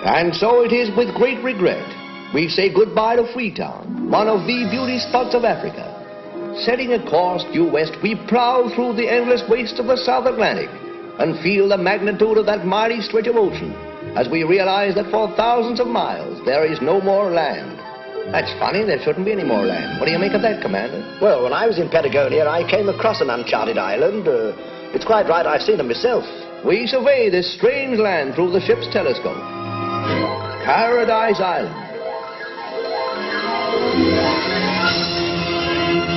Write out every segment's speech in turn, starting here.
And so it is with great regret we say goodbye to Freetown, one of the beauty spots of Africa. Setting a course due west, we plow through the endless wastes of the South Atlantic and feel the magnitude of that mighty stretch of ocean as we realize that for thousands of miles there is no more land. That's funny, there shouldn't be any more land. What do you make of that, Commander? Well, when I was in Patagonia, I came across an uncharted island. It's quite right, I've seen them myself. We survey this strange land through the ship's telescope. Paradise Island.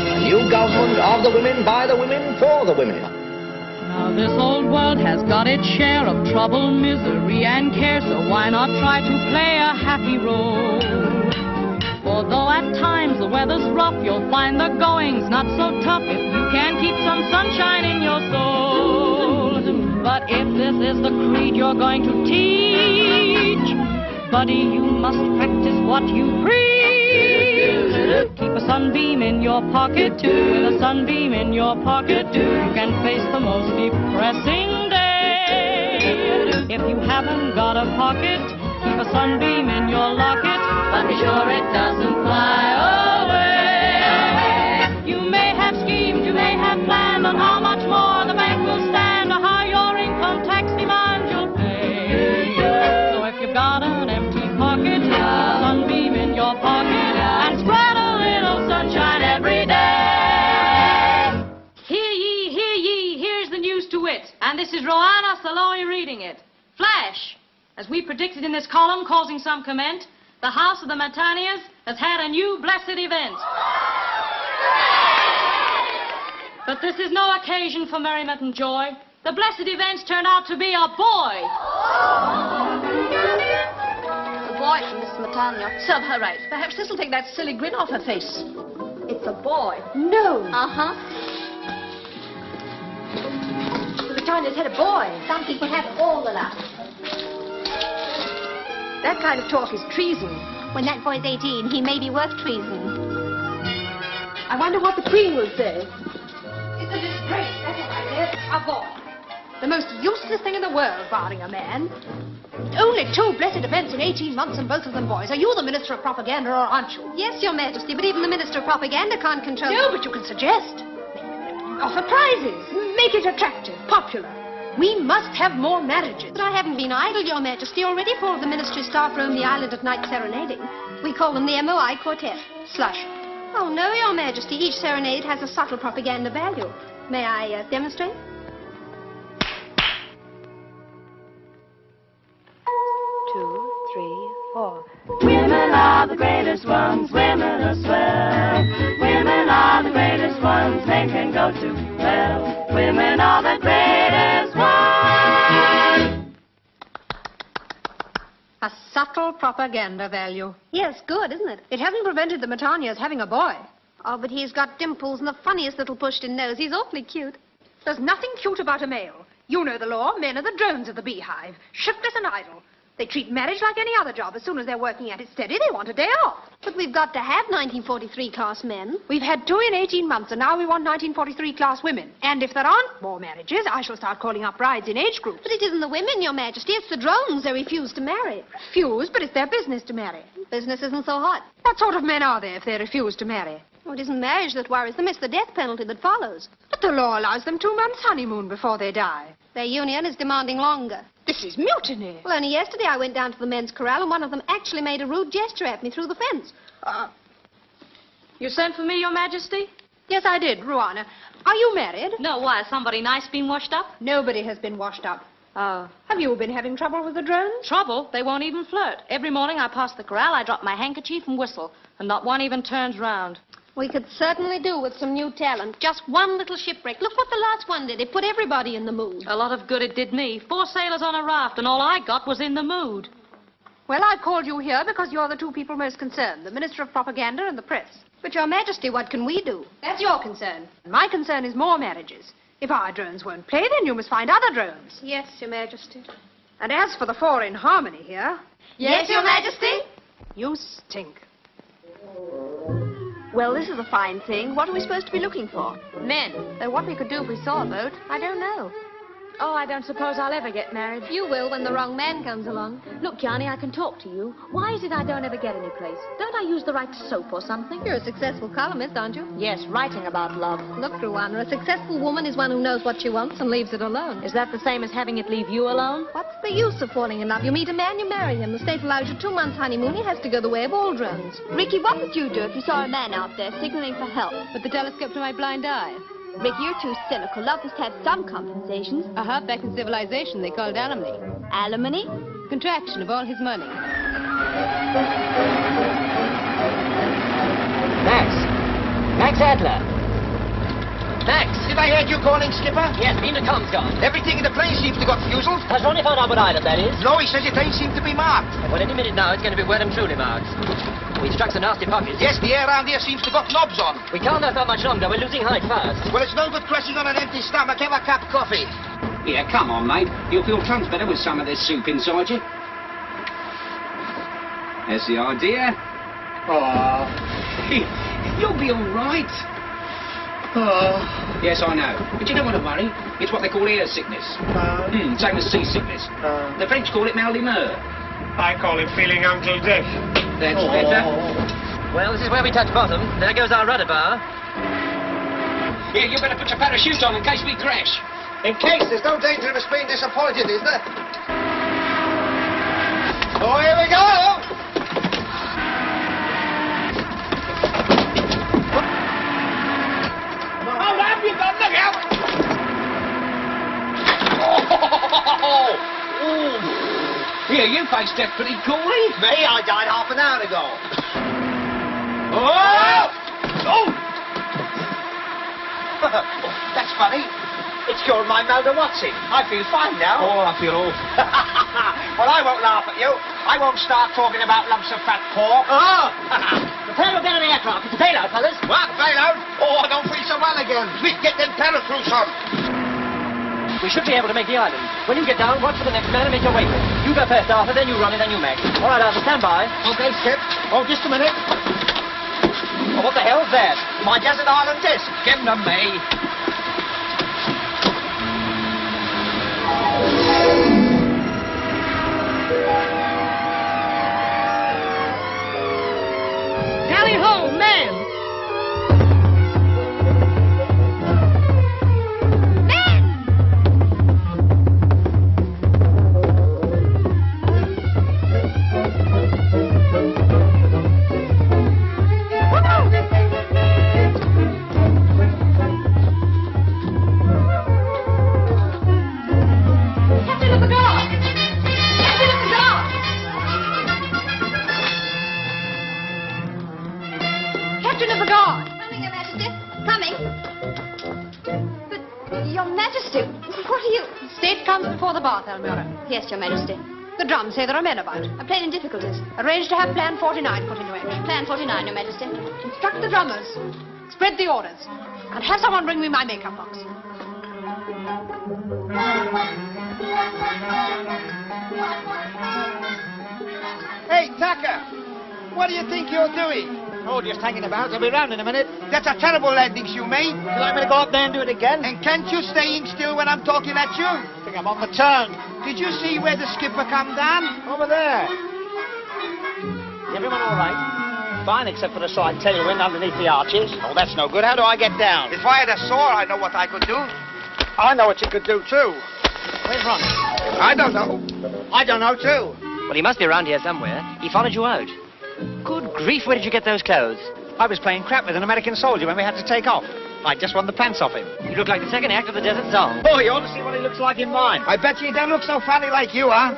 A new government of the women, by the women, for the women. Now this old world has got its share of trouble, misery and care, so why not try to play a happy role? For though at times the weather's rough, you'll find the going's not so tough if you can keep some sunshine in your soul. But if this is the creed you're going to teach, buddy, you must practice what you preach. Keep a sunbeam in your pocket, with a sunbeam in your pocket, you can face the most depressing day. If you haven't got a pocket, keep a sunbeam in your locket, but be sure it doesn't fly away. You may have schemed, you may have planned on how much more the bank will stand, or how your income tax demand you'll pay. So if you've got an empty pocket, keep a sunbeam in your pocket, and spread a little sunshine every day. Hear ye, here's the news to wit, and this is Roanna Saloy reading it. Flash! As we predicted in this column, causing some comment, the House of the Matanias has had a new blessed event. But this is no occasion for merriment and joy. The blessed event turned out to be a boy. A boy from Miss Matania. Serve her right. Perhaps this will take that silly grin off her face. It's a boy. No. Uh-huh. The Matania's had a boy. Some people have all the luck. That kind of talk is treason. When that boy's 18, he may be worth treason. I wonder what the Queen will say. It's a disgrace, that's what I said. A boy. The most useless thing in the world, barring a man. Only 2 blessed events in 18 months and both of them boys. Are you the Minister of Propaganda or aren't you? Yes, Your Majesty, but even the Minister of Propaganda can't control... No, but you can suggest. Offer prizes. Make it attractive, popular. We must have more marriages. But I haven't been idle, Your Majesty. Already 4 of the Ministry staff roam the island at night serenading. We call them the MOI Quartet. Slush. Oh, no, Your Majesty. Each serenade has a subtle propaganda value. May I demonstrate? Two, 3, 4. Women are the greatest ones, women are swell. Women are the greatest ones, men can go to hell. Women are the greatest ones. A subtle propaganda value. Yes, good, isn't it? It hasn't prevented the Matanias having a boy. Oh, but he's got dimples and the funniest little pushed-in nose. He's awfully cute. There's nothing cute about a male. You know the law. Men are the drones of the beehive. Shiftless and idle. They treat marriage like any other job. As soon as they're working at it steady, they want a day off. But we've got to have 1943 class men. We've had 2 in 18 months, and now we want 1943 class women. And if there aren't more marriages, I shall start calling up brides in age groups. But it isn't the women, Your Majesty. It's the drones they refuse to marry. Refuse, but it's their business to marry. Business isn't so hot. What sort of men are they if they refuse to marry? Well, it isn't marriage that worries them. It's the death penalty that follows. But the law allows them 2 months' honeymoon before they die. Their union is demanding longer. This is mutiny. Well, only yesterday I went down to the men's corral and one of them actually made a rude gesture at me through the fence. You sent for me, Your Majesty? Yes, I did, Ruana. Are you married? No, why? Has somebody nice been washed up? Nobody has been washed up. Oh. Have you been having trouble with the drones? Trouble? They won't even flirt. Every morning I pass the corral, I drop my handkerchief and whistle, and not one even turns round. We could certainly do with some new talent. Just one little shipwreck. Look what the last one did. It put everybody in the mood. A lot of good it did me. 4 sailors on a raft, and all I got was in the mood. Well, I've called you here because you're the 2 people most concerned, the Minister of Propaganda and the press. But, Your Majesty, what can we do? That's your concern. My concern is more marriages. If our drones won't play, then you must find other drones. Yes, Your Majesty. And as for the 4 in harmony here... Yes, Your Majesty? You stink. Well, this is a fine thing. What are we supposed to be looking for? Men. Though what we could do if we saw a boat, I don't know. Oh, I don't suppose I'll ever get married. You will when the wrong man comes along. Look, Johnny, I can talk to you. Why is it I don't ever get any place? Don't I use the right soap or something? You're a successful columnist, aren't you? Yes, writing about love. Look, Ruana, a successful woman is one who knows what she wants and leaves it alone. Is that the same as having it leave you alone? What's the use of falling in love? You meet a man, you marry him. The state allows you 2 months honeymoon. He has to go the way of all drones. Ricky, what would you do if you saw a man out there signaling for help? With the telescope to my blind eye. Ricky, you're too cynical. Love must have some compensations. Back in civilization, they called alimony. Alimony? Contraction of all his money. Max Adler. Max! Did I hear you calling, Skipper? Yes, the intercom's gone. Everything in the plane seems to got fuseled. Has Ronnie found out what island that is? No, he says it ain't seemed to be marked. Well, any minute now, it's going to be well and truly marked. We struck some nasty pockets. Yes, the air around here seems to got knobs on. We can't last that much longer. We're losing height fast. Well, it's no good crashing on an empty stomach. Have a cup of coffee. Yeah, come on, mate. You'll feel tons better with some of this soup inside you. There's the idea. Oh, you'll be all right. Oh. Yes, I know. But you don't want to worry. It's what they call air sickness. Same as seasickness. The French call it mal d'humeur. I call it feeling Uncle Dick. That's better. Well, this is where we touch bottom. There goes our rudder bar. Yeah, you better put your parachute on in case we crash. In case, there's no danger of us being disappointed, is there? Oh, here we go! Hold up, you've got look out! Oh! Yeah, you faced death pretty coolly. Me? I died half an hour ago. Oh! Oh! That's funny. It's cured my Malda-Watsy. I feel fine now. Oh, I feel awful. Well, I won't laugh at you. I won't start talking about lumps of fat pork. Oh! Prepare to get on the aircraft. It's a bailout, fellas. What, bailout? Oh, I don't feel so well again. Quick, get them parachutes on. We should be able to make the island. When you get down, watch for the next man and make your way for it. You go first, Arthur, then you run it, then you Max. All right, Arthur, stand by. Okay, Skip. Oh, just a minute. Oh, what the hell's that? My desert island disc. Give them to me. Tally ho, men! Captain of the Guard! Coming, Your Majesty. Coming. But, Your Majesty, what are you... State comes before the bath, Elmira. Yes, Your Majesty. The drums say there are men about. A plane in difficulties. Arrange to have Plan 49 put into action. Plan 49, Your Majesty. Instruct the drummers. Spread the orders. And have someone bring me my makeup box. Hey, Tucker. What do you think you're doing? Oh, just hanging about. I'll be round in a minute. That's a terrible landing, you mate. You like me to go up there and do it again? And can't you staying still when I'm talking at you? I think I'm on the turn. Did you see where the skipper come down? Over there. Is everyone all right? Fine, except for the slight tailwind underneath the arches. Oh, that's no good. How do I get down? If I had a saw, I know what I could do. I know what you could do, too. Where's Ronnie? I don't know. I don't know, too. Well, he must be around here somewhere. He followed you out. Good grief, where did you get those clothes? I was playing crap with an American soldier when we had to take off. I just won the pants off him. You look like the second act of the Desert Song. Oh, you ought to see what he looks like in mine. I bet you don't look so funny like you, huh?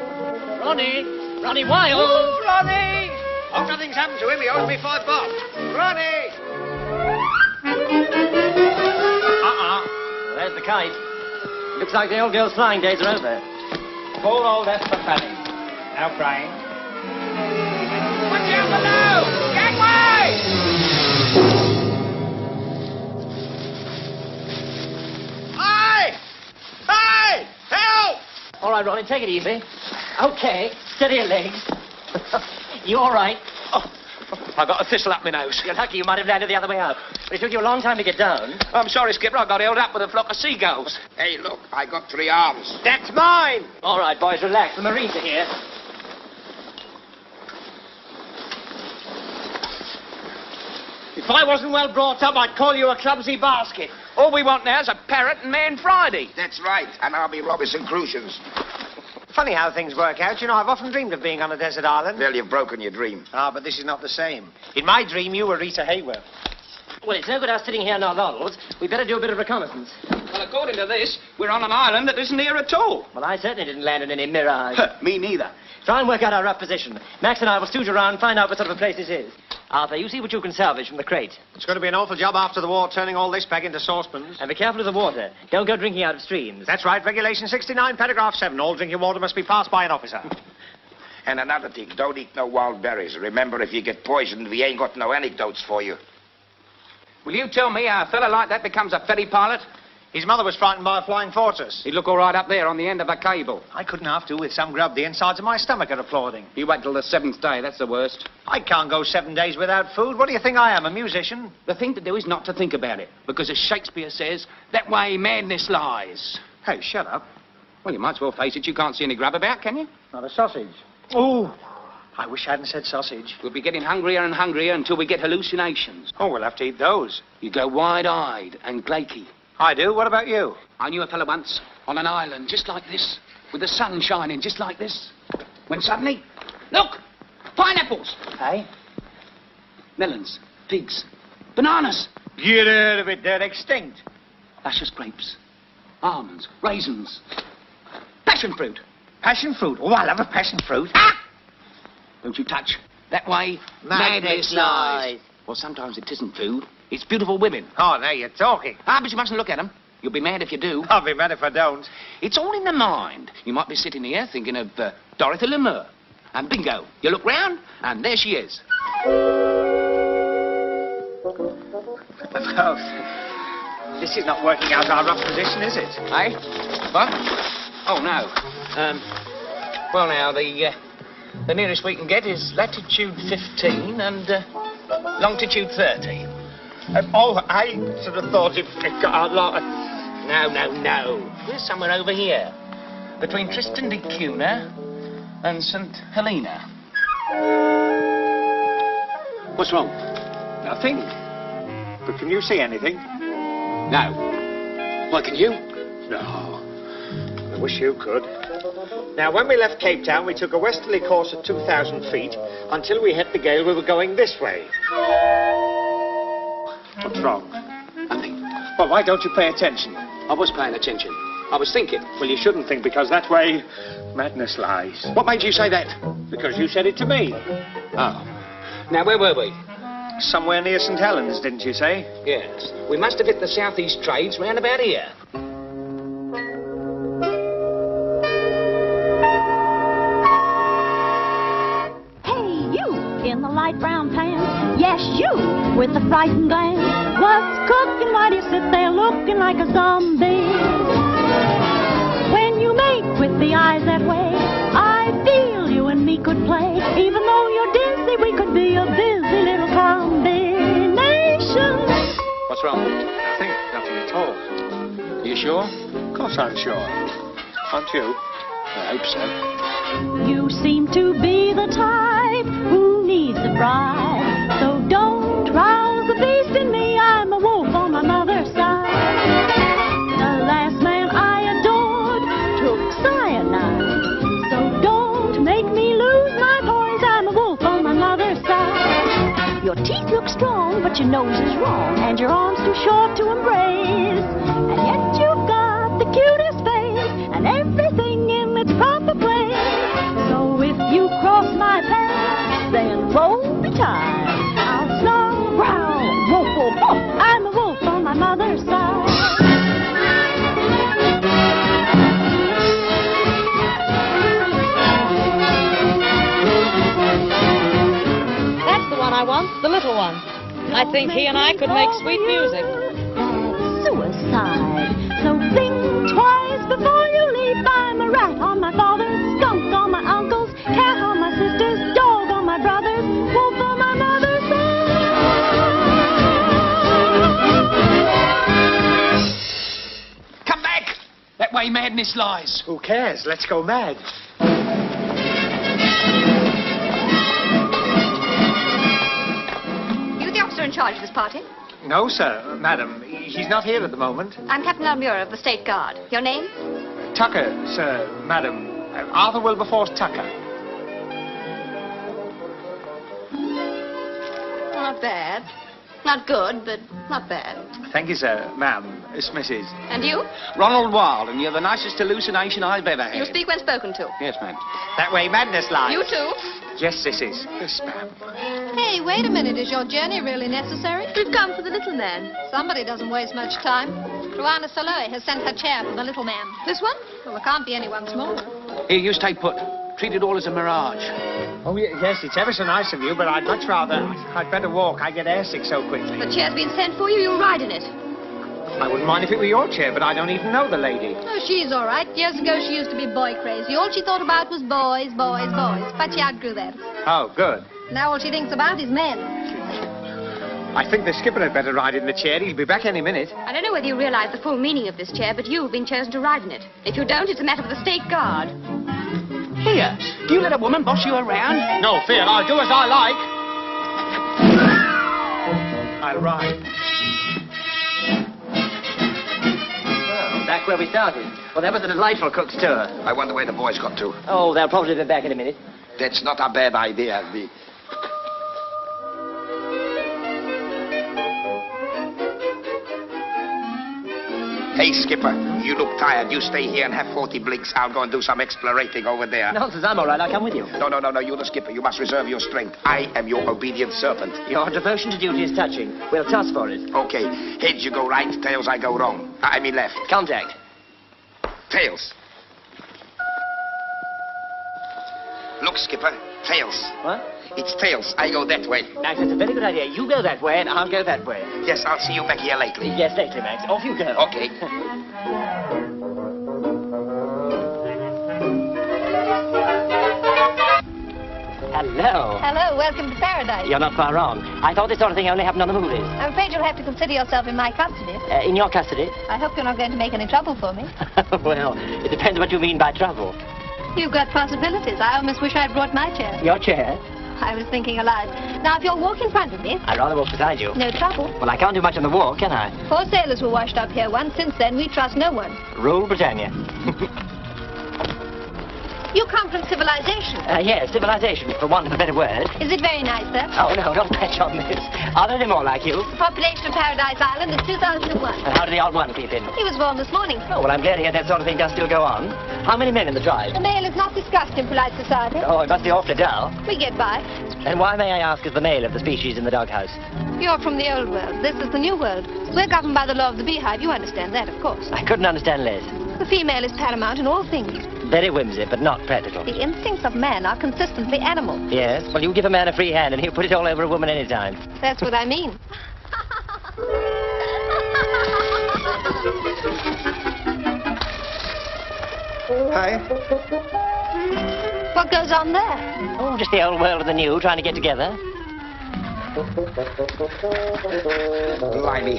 Ronnie! Ronnie Wild! Ooh, Ronnie! Hope nothing's happened to him. He owes me $5. Ronnie! There's the kite. Looks like the old girl's flying days are over. Full old F for Fanny. Now crying. Watch out below! Gangway! Hi! Hi! Help! All right, Ronnie, take it easy. Okay, steady your legs. You all right? Oh. I got a thistle up my nose. You're lucky you might have landed the other way up. But it took you a long time to get down. I'm sorry, Skipper, I got held up with a flock of seagulls. Hey, look, I got 3 arms. That's mine. All right, boys, relax. The Marines are here. If I wasn't well brought up, I'd call you a clumsy basket. All we want now is a parrot and Man Friday. That's right, and I'll be Robinson Crusoes. Funny how things work out. You know, I've often dreamed of being on a desert island. Well, you've broken your dream. Ah, but this is not the same. In my dream, you were Rita Hayworth. Well, it's no good us sitting here on our laurels. We'd better do a bit of reconnaissance. Well, according to this, we're on an island that isn't here at all. Well, I certainly didn't land in any mirage. Me neither. Try and work out our rough position. Max and I will stooge around and find out what sort of a place this is. Arthur, you see what you can salvage from the crate. It's going to be an awful job after the war, turning all this back into saucepans. And be careful of the water. Don't go drinking out of streams. That's right, Regulation 69, Paragraph 7. All drinking water must be passed by an officer. And another thing, don't eat no wild berries. Remember, if you get poisoned, we ain't got no anecdotes for you. Will you tell me how a fella like that becomes a ferry pilot? His mother was frightened by a flying fortress. He'd look all right up there on the end of a cable. I couldn't half do with some grub. The insides of my stomach are applauding. You wait till the 7th day, that's the worst. I can't go 7 days without food. What do you think I am, a musician? The thing to do is not to think about it, because as Shakespeare says, that way madness lies. Hey, shut up. Well, you might as well face it, you can't see any grub about, can you? Not a sausage. Oh, I wish I hadn't said sausage. We'll be getting hungrier and hungrier until we get hallucinations. Oh, we'll have to eat those. You go wide-eyed and glaky. I do. What about you? I knew a fellow once on an island just like this, with the sun shining just like this, when suddenly, look, pineapples. Hey? Melons, figs, bananas. Get out of it, they're extinct. Luscious grapes, almonds, raisins, passion fruit. Passion fruit? Oh, I love a passion fruit. Ah! Don't you touch. That way, madness lies. Well, sometimes it isn't food. It's beautiful women. Oh, now you're talking. Ah, but you mustn't look at them. You'll be mad if you do. I'll be mad if I don't. It's all in the mind. You might be sitting here thinking of Dorothy Lamour. And bingo, you look round, and there she is. Well, this is not working out our rough position, is it? Eh? What? Oh, no. Well, now, the nearest we can get is latitude 15 and longitude 30. Oh, I sort of thought it got a lot. No. We're somewhere over here. Between Tristan da Cunha and St. Helena. What's wrong? Nothing. But can you see anything? No. Why, can you? No. I wish you could. Now, when we left Cape Town, we took a westerly course at 2,000 feet. Until we hit the gale, we were going this way. What's wrong? Nothing. Well, why don't you pay attention? I was paying attention. I was thinking. Well, you shouldn't think, because that way, madness lies. What made you say that? Because you said it to me. Oh. Now, where were we? Somewhere near St. Helens, didn't you say? Yes. We must have hit the southeast trades round about here. In the light brown pants, yes, you, with the frightened glance. What's cooking? Why do you sit there looking like a zombie? When you make with the eyes that way, I feel you and me could play. Even though you're dizzy, we could be a busy little combination. What's wrong? Nothing at all. Are you sure? Of course I'm sure. Aren't you? I hope so. You seem to be the type who needs a bride. So don't rouse the beast in me. I'm a wolf on my mother's side. The last man I adored took cyanide. So don't make me lose my poise. I'm a wolf on my mother's side. Your teeth look strong, but your nose is wrong, and your arms too short to embrace. And yet you've got the cutest face and everything in its proper place. So if you cross my path, then roll the tide. I'll snarl, growl, woof, woof, woof. I'm a wolf on my mother's side. That's the one I want, the little one. I think he and I could make sweet music. Suicide. So think twice before you leave. I'm a rat on my father's, skunk on my uncle's, cat on my sister's, dog on my brother's, wolf on my mother's. madness lies. Who cares? Let's go mad. You the officer in charge of this party? No, sir, madam. He's not here at the moment. I'm Captain Almura of the State Guard. Your name? Tucker, sir, madam. Arthur Wilberforce Tucker. Not bad. Not good, but not bad. Thank you, sir, ma'am. It's Mrs. And you? Ronald Wilde, and you're the nicest hallucination I've ever had. You speak when spoken to. Yes, ma'am. That way madness lies. You too? Yes, sissies. Yes, ma'am. Hey, wait a minute. Is your journey really necessary? We've come for the little man. Somebody doesn't waste much time. Joanna Saloy has sent her chair for the little man. This one? Well, there can't be anyone smaller. Here, you stay put. Treat it all as a mirage. Oh, yes, it's ever so nice of you, but I'd much rather... I'd better walk. I get airsick so quickly. The chair's been sent for you. You'll ride in it. I wouldn't mind if it were your chair, but I don't even know the lady. Oh, she's all right. Years ago, she used to be boy crazy. All she thought about was boys, boys, boys. But she outgrew that. Oh, good. Now all she thinks about is men. I think the skipper had better ride in the chair. He'll be back any minute. I don't know whether you realize the full meaning of this chair, but you've been chosen to ride in it. If you don't, it's a matter for the State Guard. Here, do you let a woman boss you around? No fear, I'll do as I like. I'll ride. Well, back where we started. Well, that was a delightful cook's tour. I wonder where the boys got to. Oh, they'll probably be back in a minute. That's not a bad idea. Hey, Skipper, you look tired. You stay here and have 40 blinks. I'll go and do some explorating over there. Nonsense, I'm all right. I'll come with you. No, you're the skipper. You must reserve your strength. I am your obedient servant. Your devotion to duty is touching. We'll toss for it. Okay. Heads you go right, tails I go wrong. I mean left. Contact. Tails. Look, Skipper. Tails. What? It's tails. I go that way. Max, that's a very good idea. You go that way, and I'll go that way. Yes, I'll see you back here lately. Yes, lately, Max. Off you go. Okay. Hello. Hello, welcome to paradise. You're not far wrong. I thought this sort of thing only happened on the movies. I'm afraid you'll have to consider yourself in my custody. In your custody? I hope you're not going to make any trouble for me. Well, it depends what you mean by trouble. You've got possibilities. I almost wish I'd brought my chair. Your chair? I was thinking aloud. Now, if you'll walk in front of me... I'd rather walk beside you. No trouble. Well, I can't do much on the walk, can I? 4 sailors were washed up here once. Since then, we trust no one. Rule Britannia. You come from civilization. Yes, civilization, for want of a better word. Is it very nice, sir? Oh, no, don't patch on this. Are there any more like you? The population of Paradise Island is 2001. And how did the old one keep in? He was born this morning. Oh, well, I'm glad to hear that sort of thing does still go on. How many men in the tribe? The male is not discussed in polite society. Oh, it must be awfully dull. We get by. And why, may I ask, is the male of the species in the doghouse? You're from the old world. This is the new world. We're governed by the law of the beehive. You understand that, of course. I couldn't understand less. The female is paramount in all things. Very whimsy, but not practical. The instincts of man are consistently animal. Yes? Well, you give a man a free hand and he'll put it all over a woman any time. That's what I mean. Hi. What goes on there? Oh, just the old world and the new trying to get together. Blimey,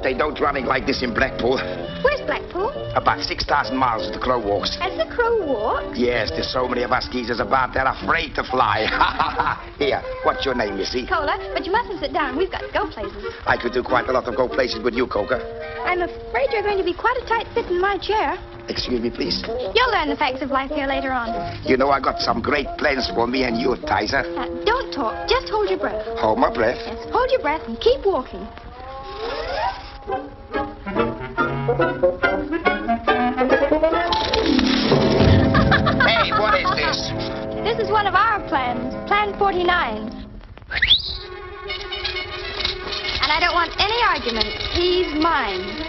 they don't running like this in Blackpool. Where's Blackpool? About 6,000 miles as the crow walks. As the crow walks? Yes, there's so many of us geezers about, they're afraid to fly. Here, what's your name, Missy? Cola, but you mustn't sit down. We've got to go places. I could do quite a lot of go places with you, Coca. I'm afraid you're going to be quite a tight fit in my chair. Excuse me, please. You'll learn the facts of life here later on. You know, I got some great plans for me and you, Tizer. Don't talk. Just hold your breath. Hold my breath. Yes, hold your breath and keep walking. Hey, what is this? This is one of our plans. Plan 49. And I don't want any argument. He's mine.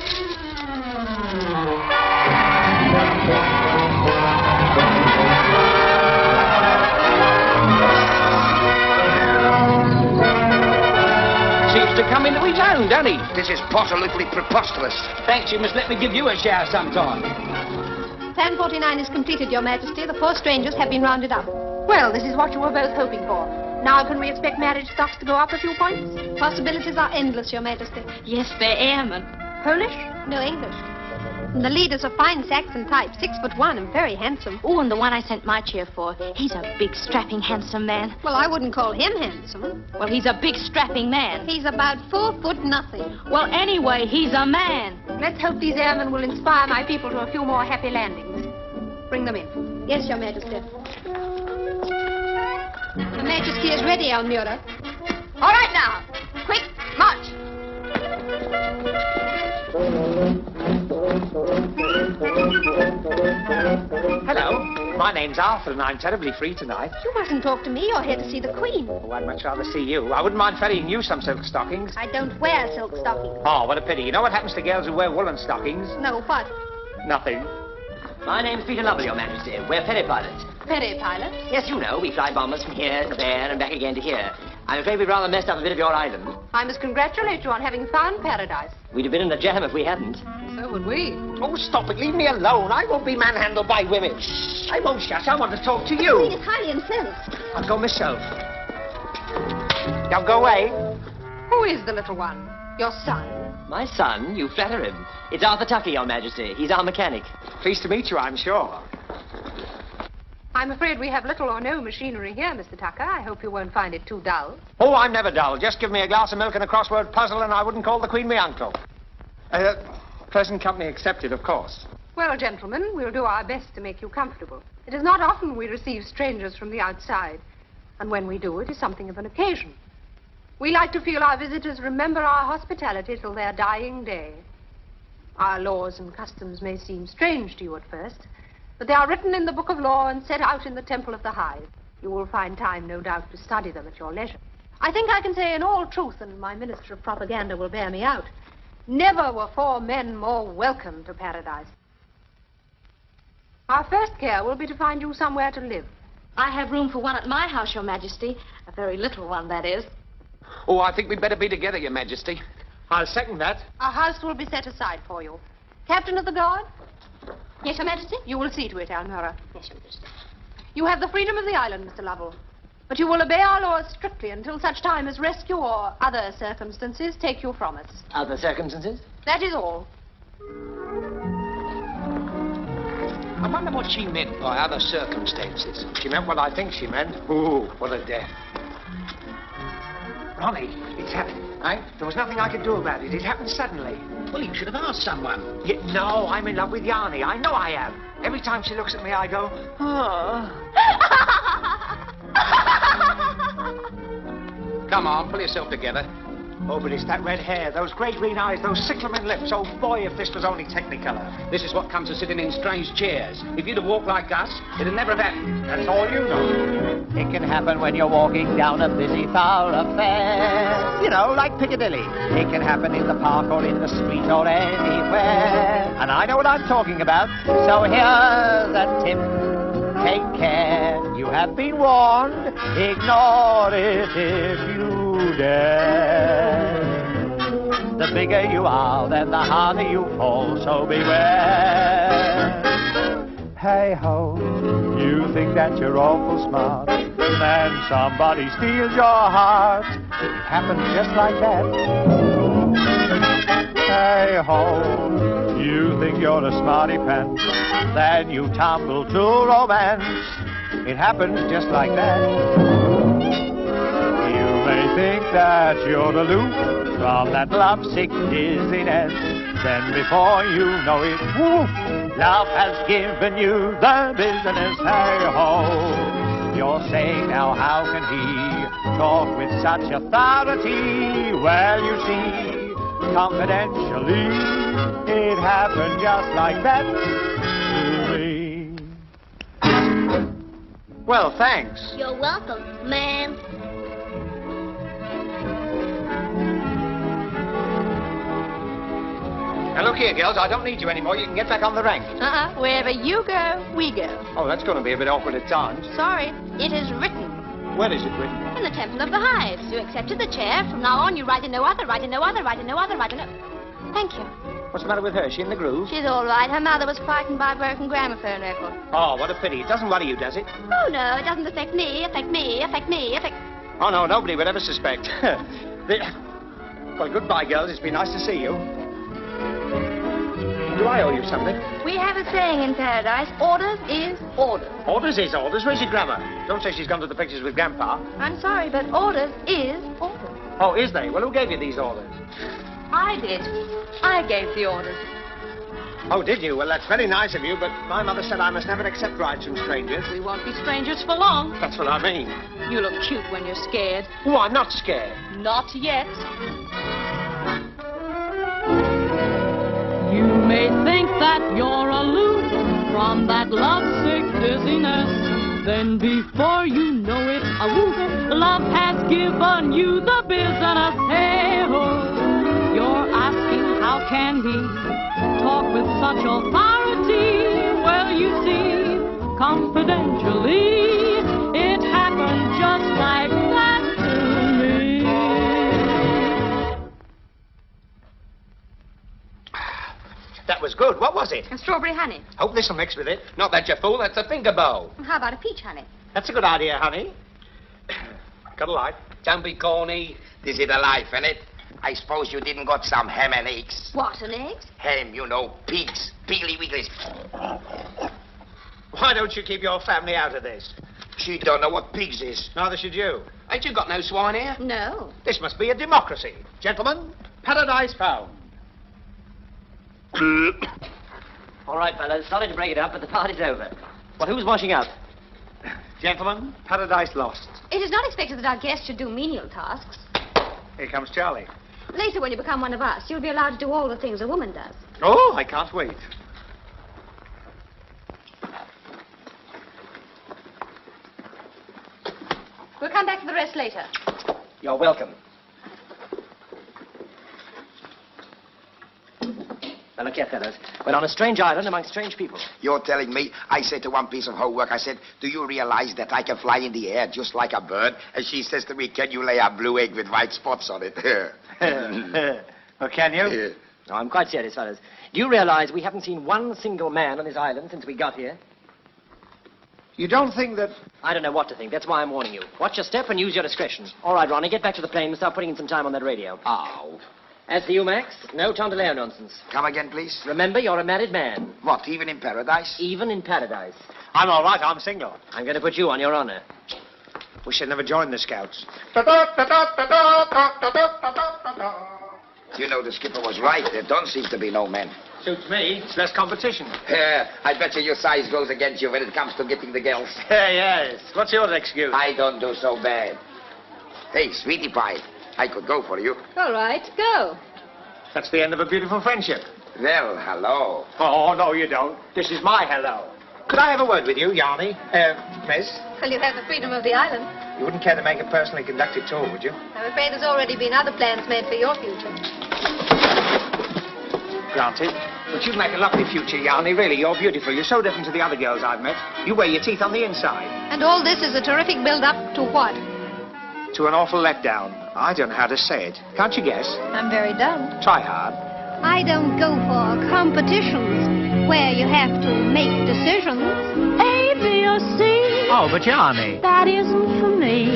Seems to come into his own, doesn't he? This is positively preposterous. Thanks, you must let me give you a shower sometime. Plan 49 is completed, Your Majesty. The 4 strangers have been rounded up. Well, this is what you were both hoping for. Now can we expect marriage stocks to go up a few points? Possibilities are endless, Your Majesty. Yes, they am. Polish? No English. And the leader's a fine Saxon type, 6'1" and very handsome. Oh, and the one I sent my chair for, he's a big, strapping, handsome man. Well, I wouldn't call him handsome. Well, he's a big, strapping man. He's about 4 foot nothing. Well, anyway, he's a man. Let's hope these airmen will inspire my people to a few more happy landings. Bring them in. Yes, Your Majesty. Her Majesty is ready, Almira. All right now. Quick, march. Hello, my name's Arthur and I'm terribly free tonight. You mustn't talk to me. You're here to see the Queen. Oh, I'd much rather see you. I wouldn't mind ferrying you some silk stockings. I don't wear silk stockings. Oh, what a pity. You know what happens to girls who wear woolen stockings? No, what? Nothing. My name's Peter Lovell, Your Majesty. We're ferry pilots. Ferry pilots? Yes, you know, we fly bombers from here to there and back again to here. I'm afraid we've rather messed up a bit of your island. I must congratulate you on having found paradise. We'd have been in a jam if we hadn't. So would we. Oh, stop it. Leave me alone. I won't be manhandled by women. Shh. I won't shush. I want to talk to The you. Queen is highly incensed. I'll go myself. Now go away. Who is the little one? Your son? My son? You flatter him. It's Arthur Tucker, Your Majesty. He's our mechanic. Pleased to meet you, I'm sure. I'm afraid we have little or no machinery here, Mr. Tucker. I hope you won't find it too dull. Oh, I'm never dull. Just give me a glass of milk and a crossword puzzle and I wouldn't call the Queen me uncle. Pleasant company accepted, of course. Well, gentlemen, we'll do our best to make you comfortable. It is not often we receive strangers from the outside. And when we do, it is something of an occasion. We like to feel our visitors remember our hospitality till their dying day. Our laws and customs may seem strange to you at first, but they are written in the Book of Law and set out in the Temple of the Hive. You will find time, no doubt, to study them at your leisure. I think I can say in all truth, and my Minister of Propaganda will bear me out, never were 4 men more welcome to paradise. Our first care will be to find you somewhere to live. I have room for one at my house, Your Majesty. A very little one, that is. Oh, I think we'd better be together, Your Majesty. I'll second that. A house will be set aside for you. Captain of the Guard? Yes, Your Majesty? You will see to it, Almira. Yes, Your Majesty. You have the freedom of the island, Mr. Lovell. But you will obey our laws strictly until such time as rescue or other circumstances take you from us. Other circumstances? That is all. I wonder what she meant by other circumstances. She meant what I think she meant. Ooh, what a death. Ronnie, it's happened. Eh? There was nothing I could do about it. It happened suddenly. Well, you should have asked someone. No, I'm in love with Yanni. I know I am. Every time she looks at me, I go, oh. Come on, pull yourself together. Oh, but it's that red hair, those grey green eyes, those cyclamen lips. Oh, boy, if this was only Technicolor. This is what comes of sitting in strange chairs. If you'd have walked like us, it'd never have happened. That's all you know. It can happen when you're walking down a busy thoroughfare. You know, like Piccadilly. It can happen in the park or in the street or anywhere. And I know what I'm talking about. So here's a tip. Take care. You have been warned. Ignore it if you dare. The bigger you are, then the harder you fall, so beware. Hey-ho, you think that you're awful smart, then somebody steals your heart. It happens just like that. Hey-ho, you think you're a smarty pants, then you tumble to romance. It happens just like that. You may think that you're aloof from that lovesick dizziness, then before you know it, woof, love has given you the business. Hey-ho, you're saying now how can he talk with such authority? Well, you see, confidentially, it happened just like that to me. Well, thanks. You're welcome, ma'am. Now, look here, girls, I don't need you anymore. You can get back on the rank. Wherever you go, we go. Oh, that's going to be a bit awkward at times. Sorry, it is written. Where is it written? In the Temple of the Hives. You accepted the chair. From now on, you write in no other, write in no other, write in no other, write in no... Thank you. What's the matter with her? Is she in the groove? She's all right. Her mother was frightened by a broken gramophone record. Oh, what a pity. It doesn't worry you, does it? Oh, no, it doesn't affect me, affect me, affect me, affect... Oh, no, nobody would ever suspect. Well, goodbye, girls. It's been nice to see you. Do I owe you something? We have a saying in paradise, orders is orders. Orders is orders. Where's your grandma? Don't say she's gone to the pictures with Grandpa. I'm sorry, but orders is orders. Oh, is they? Well, who gave you these orders? I did. I gave the orders. Oh, did you? Well, that's very nice of you, but my mother said I must never accept rides from strangers. We won't be strangers for long. That's what I mean. You look cute when you're scared. Oh, I'm not scared. Not yet. You may think that you're aloof from that lovesick dizziness. Then before you know it, a whoop, love has given you the business. Hey-ho, you're asking how can he talk with such authority? Well, you see, confidentially, it happened just like that to me. That was good. What was it? And strawberry honey. Hope this'll mix with it. Not that, you fool. That's a finger bowl. And how about a peach honey? That's a good idea, honey. Got a light. Don't be corny. This is the life, innit? I suppose you didn't got some ham and eggs. What, an egg? Ham, you know, pigs, piggly wigglies. Why don't you keep your family out of this? She don't know what pigs is. Neither should you. Ain't you got no swine here? No. This must be a democracy. Gentlemen, paradise found. All right, fellas, sorry to break it up, but the party's over. Well, who's washing up? Gentlemen, paradise lost. It is not expected that our guests should do menial tasks. Here comes Charlie. Later, when you become one of us, you'll be allowed to do all the things a woman does. Oh, I can't wait. We'll come back to the rest later. You're welcome. Now, look here, fellas. We're on a strange island among strange people. You're telling me, I said to one piece of homework, I said, do you realize that I can fly in the air just like a bird? And she says to me, can you lay a blue egg with white spots on it? Well, can you? No, I'm quite serious, fellas. Do you realize we haven't seen one single man on this island since we got here? You don't think that... I don't know what to think. That's why I'm warning you. Watch your step and use your discretion. All right, Ronnie, get back to the plane and start putting in some time on that radio. Oh. As for you, Max, no Tondeleo nonsense. Come again, please. Remember, you're a married man. What, even in paradise? Even in paradise. I'm all right, I'm single. I'm going to put you on your honor. Wish I'd never joined the Scouts. You know, the skipper was right. There don't seem to be no men. Suits me. It's less competition. I bet you your size goes against you when it comes to getting the girls. Yes. What's your excuse? I don't do so bad. Hey, sweetie pie, I could go for you. All right, go. That's the end of a beautiful friendship. Well, hello. Oh, no, you don't. This is my hello. Could I have a word with you, Yanni? Miss? Well, you have the freedom of the island. You wouldn't care to make a personally conducted tour, would you? I'm afraid there's already been other plans made for your future. Granted. But you'd make a lovely future, Yanni. Really, you're beautiful. You're so different to the other girls I've met. You wear your teeth on the inside. And all this is a terrific build-up to what? To an awful letdown. I don't know how to say it. Can't you guess? I'm very dumb. Try hard. I don't go for competitions where you have to make decisions. A, B, or C. Oh, but Yanni. That isn't for me.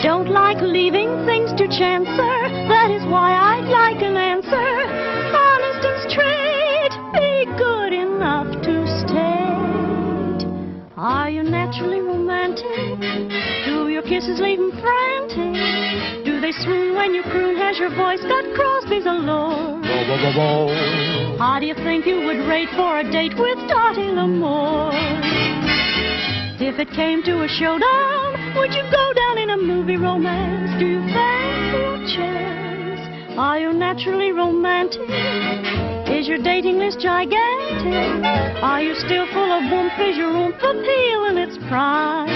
Don't like leaving things to chance, sir. That is why I'd like an answer. Honest and straight, be good enough to state. Are you naturally romantic? Do your kisses leave them frantic? Do they swoon when you croon? Has your voice got Crosby's allure? How do you think you would rate for a date with Dottie L'Amour? If it came to a showdown, would you go down in a movie romance? Do you fancy your chance? Are you naturally romantic? Is your dating list gigantic? Are you still full of woomph? Is your oomph appeal in its prime?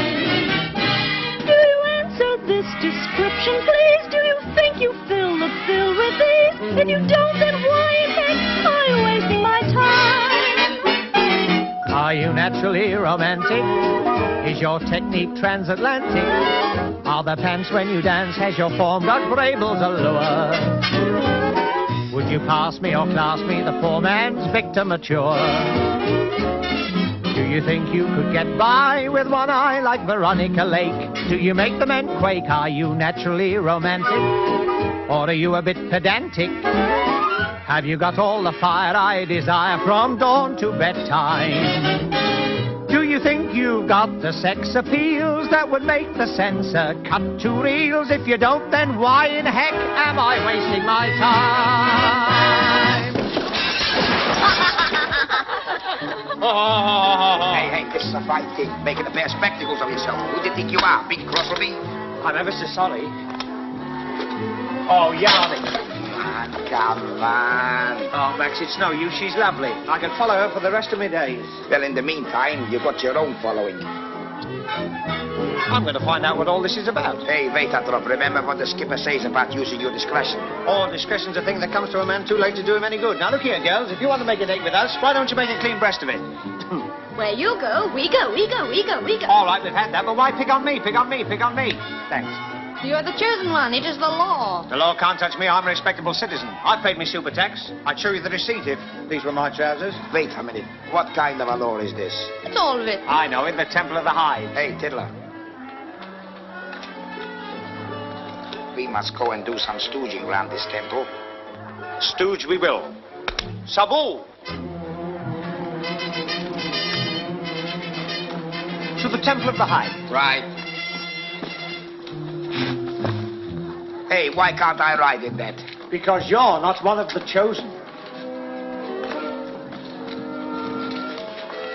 Do you answer this description, please? Do you think you fill the bill with these? If you don't, then why in heck are you wasting my time? Are you naturally romantic? Is your technique transatlantic? Are the pants when you dance? Has your form got Vrabel's allure? Would you pass me or class me, the poor man's victim mature? Do you think you could get by with one eye like Veronica Lake? Do you make the men quake? Are you naturally romantic? Or are you a bit pedantic? Have you got all the fire I desire from dawn to bedtime? Do you think you've got the sex appeals that would make the censor cut 2 reels? If you don't, then why in heck am I wasting my time? Hey, this is a fine thing, making a pair of spectacles of yourself. Who do you think you are, Big Crosby? I'm ever so sorry. Oh, Yarny. Come on. Oh, Max, it's no use. She's lovely. I can follow her for the rest of my days. Well, in the meantime, you've got your own following. I'm going to find out what all this is about. Hey, wait, Atrop. Remember what the skipper says about using your discretion. Oh, discretion's a thing that comes to a man too late to do him any good. Now, look here, girls. If you want to make a date with us, why don't you make a clean breast of it? Where you go, we go, we go, we go, we go. All right, we've had that, but why pick on me? Pick on me, pick on me. Thanks. You're the chosen one. It is the law. The law can't touch me. I'm a respectable citizen. I've paid me super tax. I'd show you the receipt if these were my trousers. Wait a minute. What kind of a law is this? It's all written. I know it. The Temple of the Hide. Hey, Tiddler. We must go and do some stooging around this temple. Stooge we will. Sabu! To the Temple of the Hide. Right. Hey, why can't I ride in that? Because you're not one of the chosen.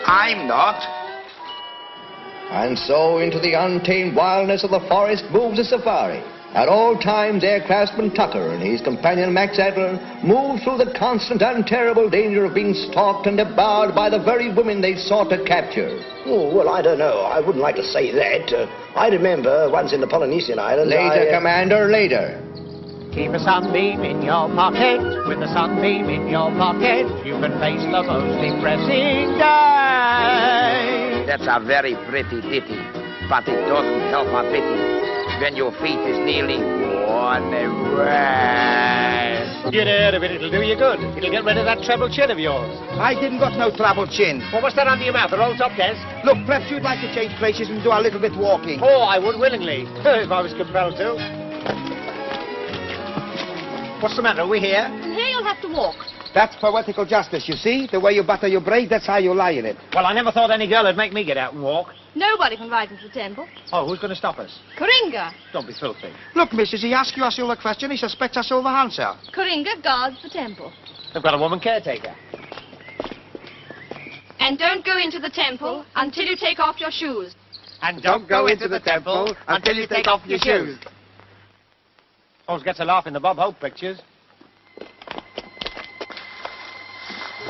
I'm not. And so into the untamed wildness of the forest moves the safari. At all times, Air Craftsman Tucker and his companion Max Adler move through the constant and terrible danger of being stalked and devoured by the very women they sought to capture. Oh, well, I don't know. I wouldn't like to say that. I remember once in the Polynesian Islands. Later, Commander, later. Keep a sunbeam in your pocket. With a sunbeam in your pocket, you can face the most depressing day. That's a very pretty ditty, but it doesn't help a bit when your feet is nearly worn away. Get out of it, it'll do you good. It'll get rid of that treble chin of yours. I didn't got no treble chin. Well, what's that under your mouth, a roll top, Des? Look, perhaps you'd like to change places and do a little bit walking. Oh, I would willingly, if I was compelled to. What's the matter, are we here? Here you'll have to walk. That's poetical justice, you see? The way you butter your braid, that's how you lie in it. Well, I never thought any girl would make me get out and walk. Nobody can ride into the temple. Oh, who's going to stop us? Coringa. Don't be filthy. Look, missus, he asked you a silver question. He suspects a silver answer. Coringa guards the temple. They've got a woman caretaker. And don't go into the temple until you take off your shoes. And don't go into the temple until you take off your shoes. Always gets a laugh in the Bob Hope pictures.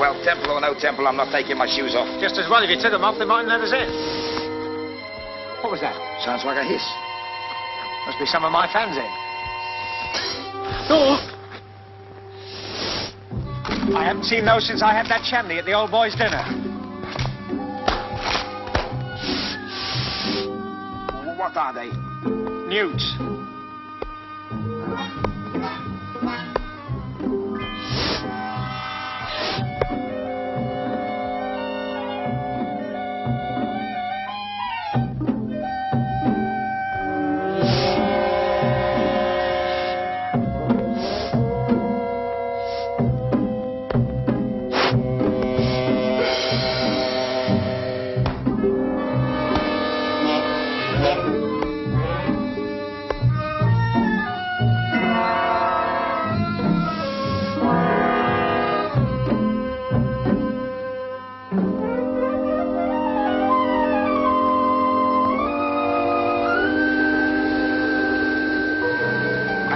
Well, temple or no temple, I'm not taking my shoes off. Just as well if you took them off, they mightn't let us in. What was that? Sounds like a hiss. Must be some of my fans in. Oh! I haven't seen those since I had that shandy at the old boys' dinner. What are they? Newts.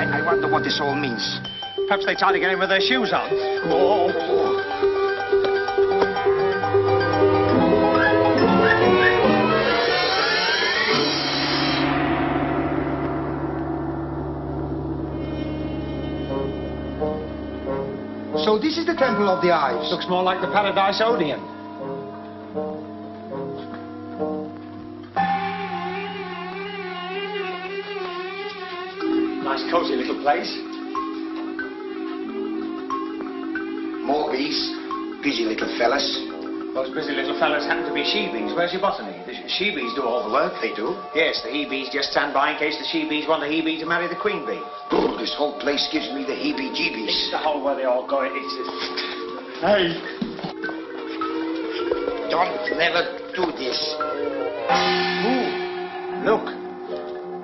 I wonder what this all means. Perhaps they try to get in with their shoes on. Oh. So this is the Temple of the Eyes. Looks more like the Paradise Odeon. Nice cozy little place. More bees. Busy little fellas. Those busy little fellas happen to be she-bees. Where's your botany? The she-bees do all the work. They do? Yes, the he-bees just stand by in case the she-bees want the he-bee to marry the queen bee. Oh, this whole place gives me the heebie-jeebies. It's the hole where they all go. Hey. Don't never do this. Ooh, look.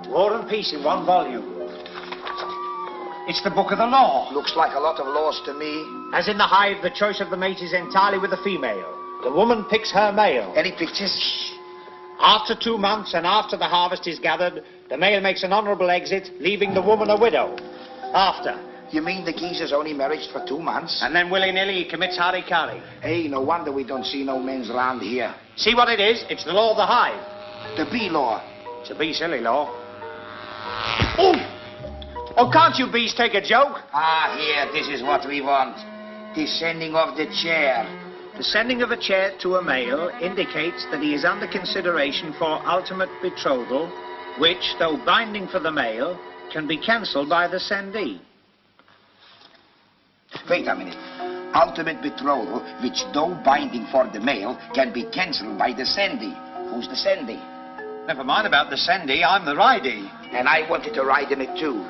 War and Peace in one volume. It's the book of the law. Looks like a lot of laws to me. As in the hive, the choice of the mate is entirely with the female. The woman picks her male. Any pictures? After 2 months and after the harvest is gathered, the male makes an honourable exit, leaving the woman a widow. After. You mean the geezer's only married for 2 months? And then willy-nilly he commits harikari. Hey, no wonder we don't see no men's round here. See what it is? It's the law of the hive. The bee law. It's a bee silly law. Oh! Oh, can't you bees take a joke? Ah, here, this is what we want. The sending of the chair. The sending of a chair to a male indicates that he is under consideration for ultimate betrothal, which, though binding for the male, can be cancelled by the sendee. Wait a minute. Ultimate betrothal, which, though binding for the male, can be cancelled by the sendee. Who's the sendee? Never mind about the sendee, I'm the ridee. And I wanted to ride in it too.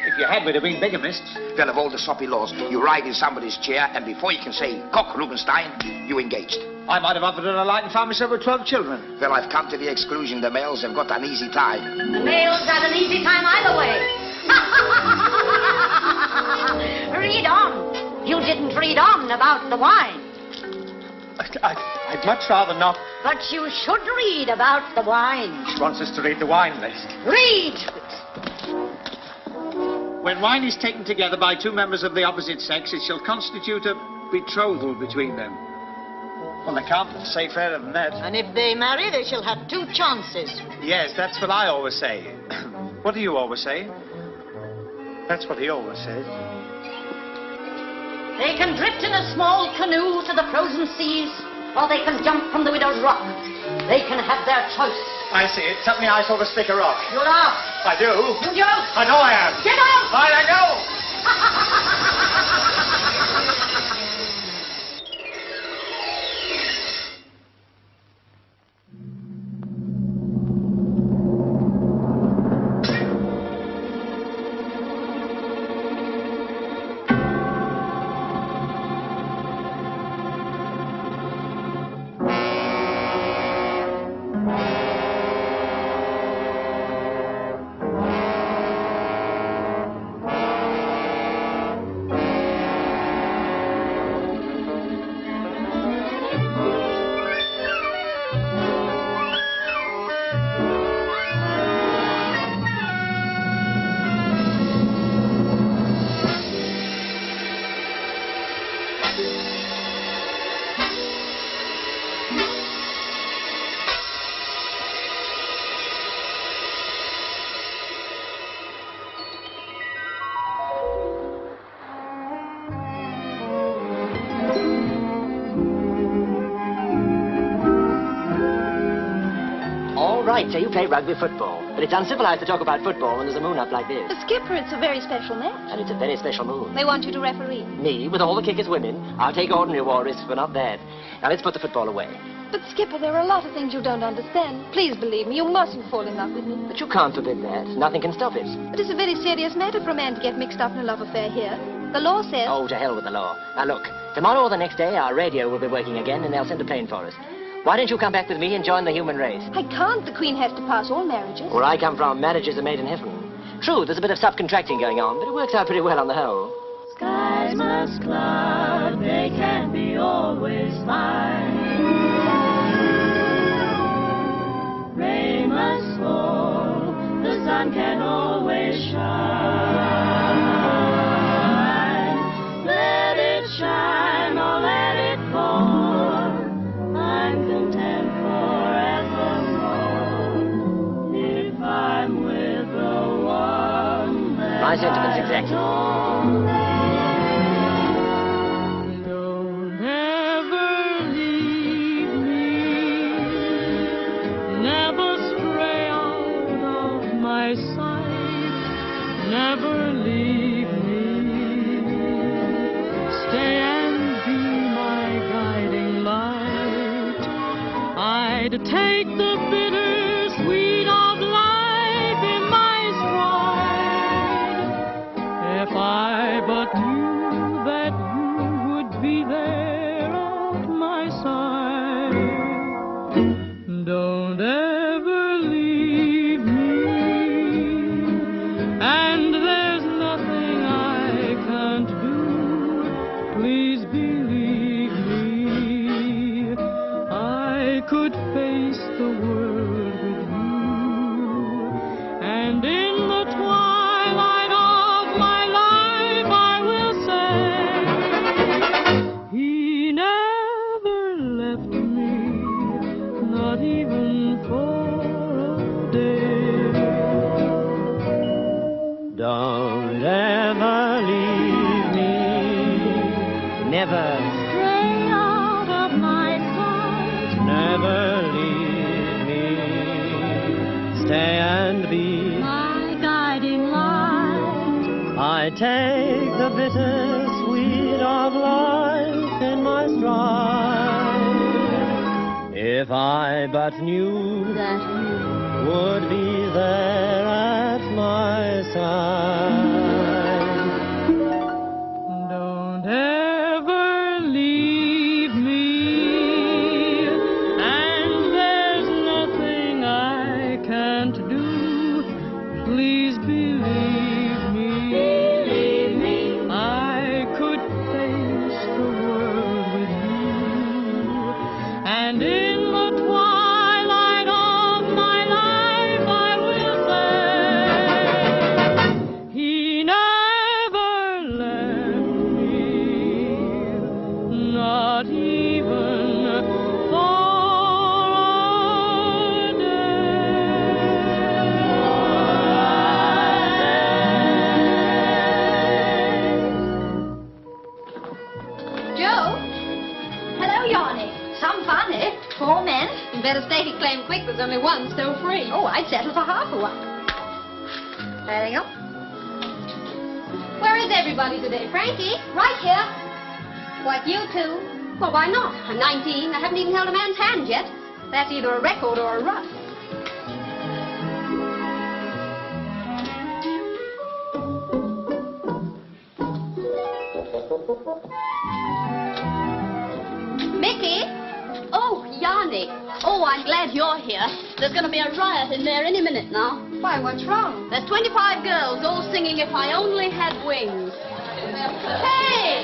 If you had, we'd have been bigamists. Well, of all the soppy laws, you ride in somebody's chair, and before you can say, "Cock, Rubenstein," you engaged. I might have offered her a light and found myself with 12 children. Well, I've come to the exclusion. The males have got an easy time. The male's got an easy time either way. Read on. You didn't read on about the wine. I'd much rather not. But you should read about the wine. She wants us to read the wine list. Read! When wine is taken together by 2 members of the opposite sex, it shall constitute a betrothal between them. Well, they can't say fairer than that. And if they marry, they shall have 2 chances. Yes, that's what I always say. What do you always say? That's what he always says. They can drift in a small canoe to the frozen seas, or they can jump from the widow's rock. They can have their choice. I see it. Tuck me eyes over a stick of rock. You're out. I do. You're out. I know I am. Get out. I go. Right, so you play rugby football. But it's uncivilized to talk about football when there's a moon up like this. But Skipper, it's a very special match. And it's a very special moon. They want you to referee. Me, with all the kickers women, I'll take ordinary war risks, but not that. Now let's put the football away. But Skipper, there are a lot of things you don't understand. Please believe me, you mustn't fall in love with me. But you can't forbid that. Nothing can stop it. But it's a very serious matter for a man to get mixed up in a love affair here. The law says... Oh, to hell with the law. Now look, tomorrow or the next day, our radio will be working again, and they'll send a plane for us. Why don't you come back with me and join the human race? I can't. The Queen has to pass all marriages. Where I come from, marriages are made in heaven. True, there's a bit of subcontracting going on, but it works out pretty well on the whole. Skies must cloud, they can't be always fine. Rain must fall, the sun can always shine. Let it shine or let it fall. I'm content forevermore if I'm with the one that My sentiments exactly. Don't ever leave me, never stray out of my sight, never leave me, stay and be my guiding light. never Stray out of my sight. never leave me. Stay and be My guiding light. I take the bitter sweet of life in my stride. If I but knew That you would be there at my side. Don't ever leave me, and there's nothing I can't do. Please believe me. I could face the world with you, and in the twilight of my life I will say, He never left me, not even for a Joe? Hello, Yanni. Some fun, eh? 4 men? You better stake a claim quick. There's only one still free. Oh, I'd settle for half a one. There you go. Where is everybody today? Frankie? Right here. What, you two? Well, why not? I'm 19. I haven't even held a man's hand yet. That's either a record or a rust. Mickey? Oh, Yanni. Oh, I'm glad you're here. There's going to be a riot in there any minute now. Why, what's wrong? There's 25 girls all singing If I Only Had Wings. Hey!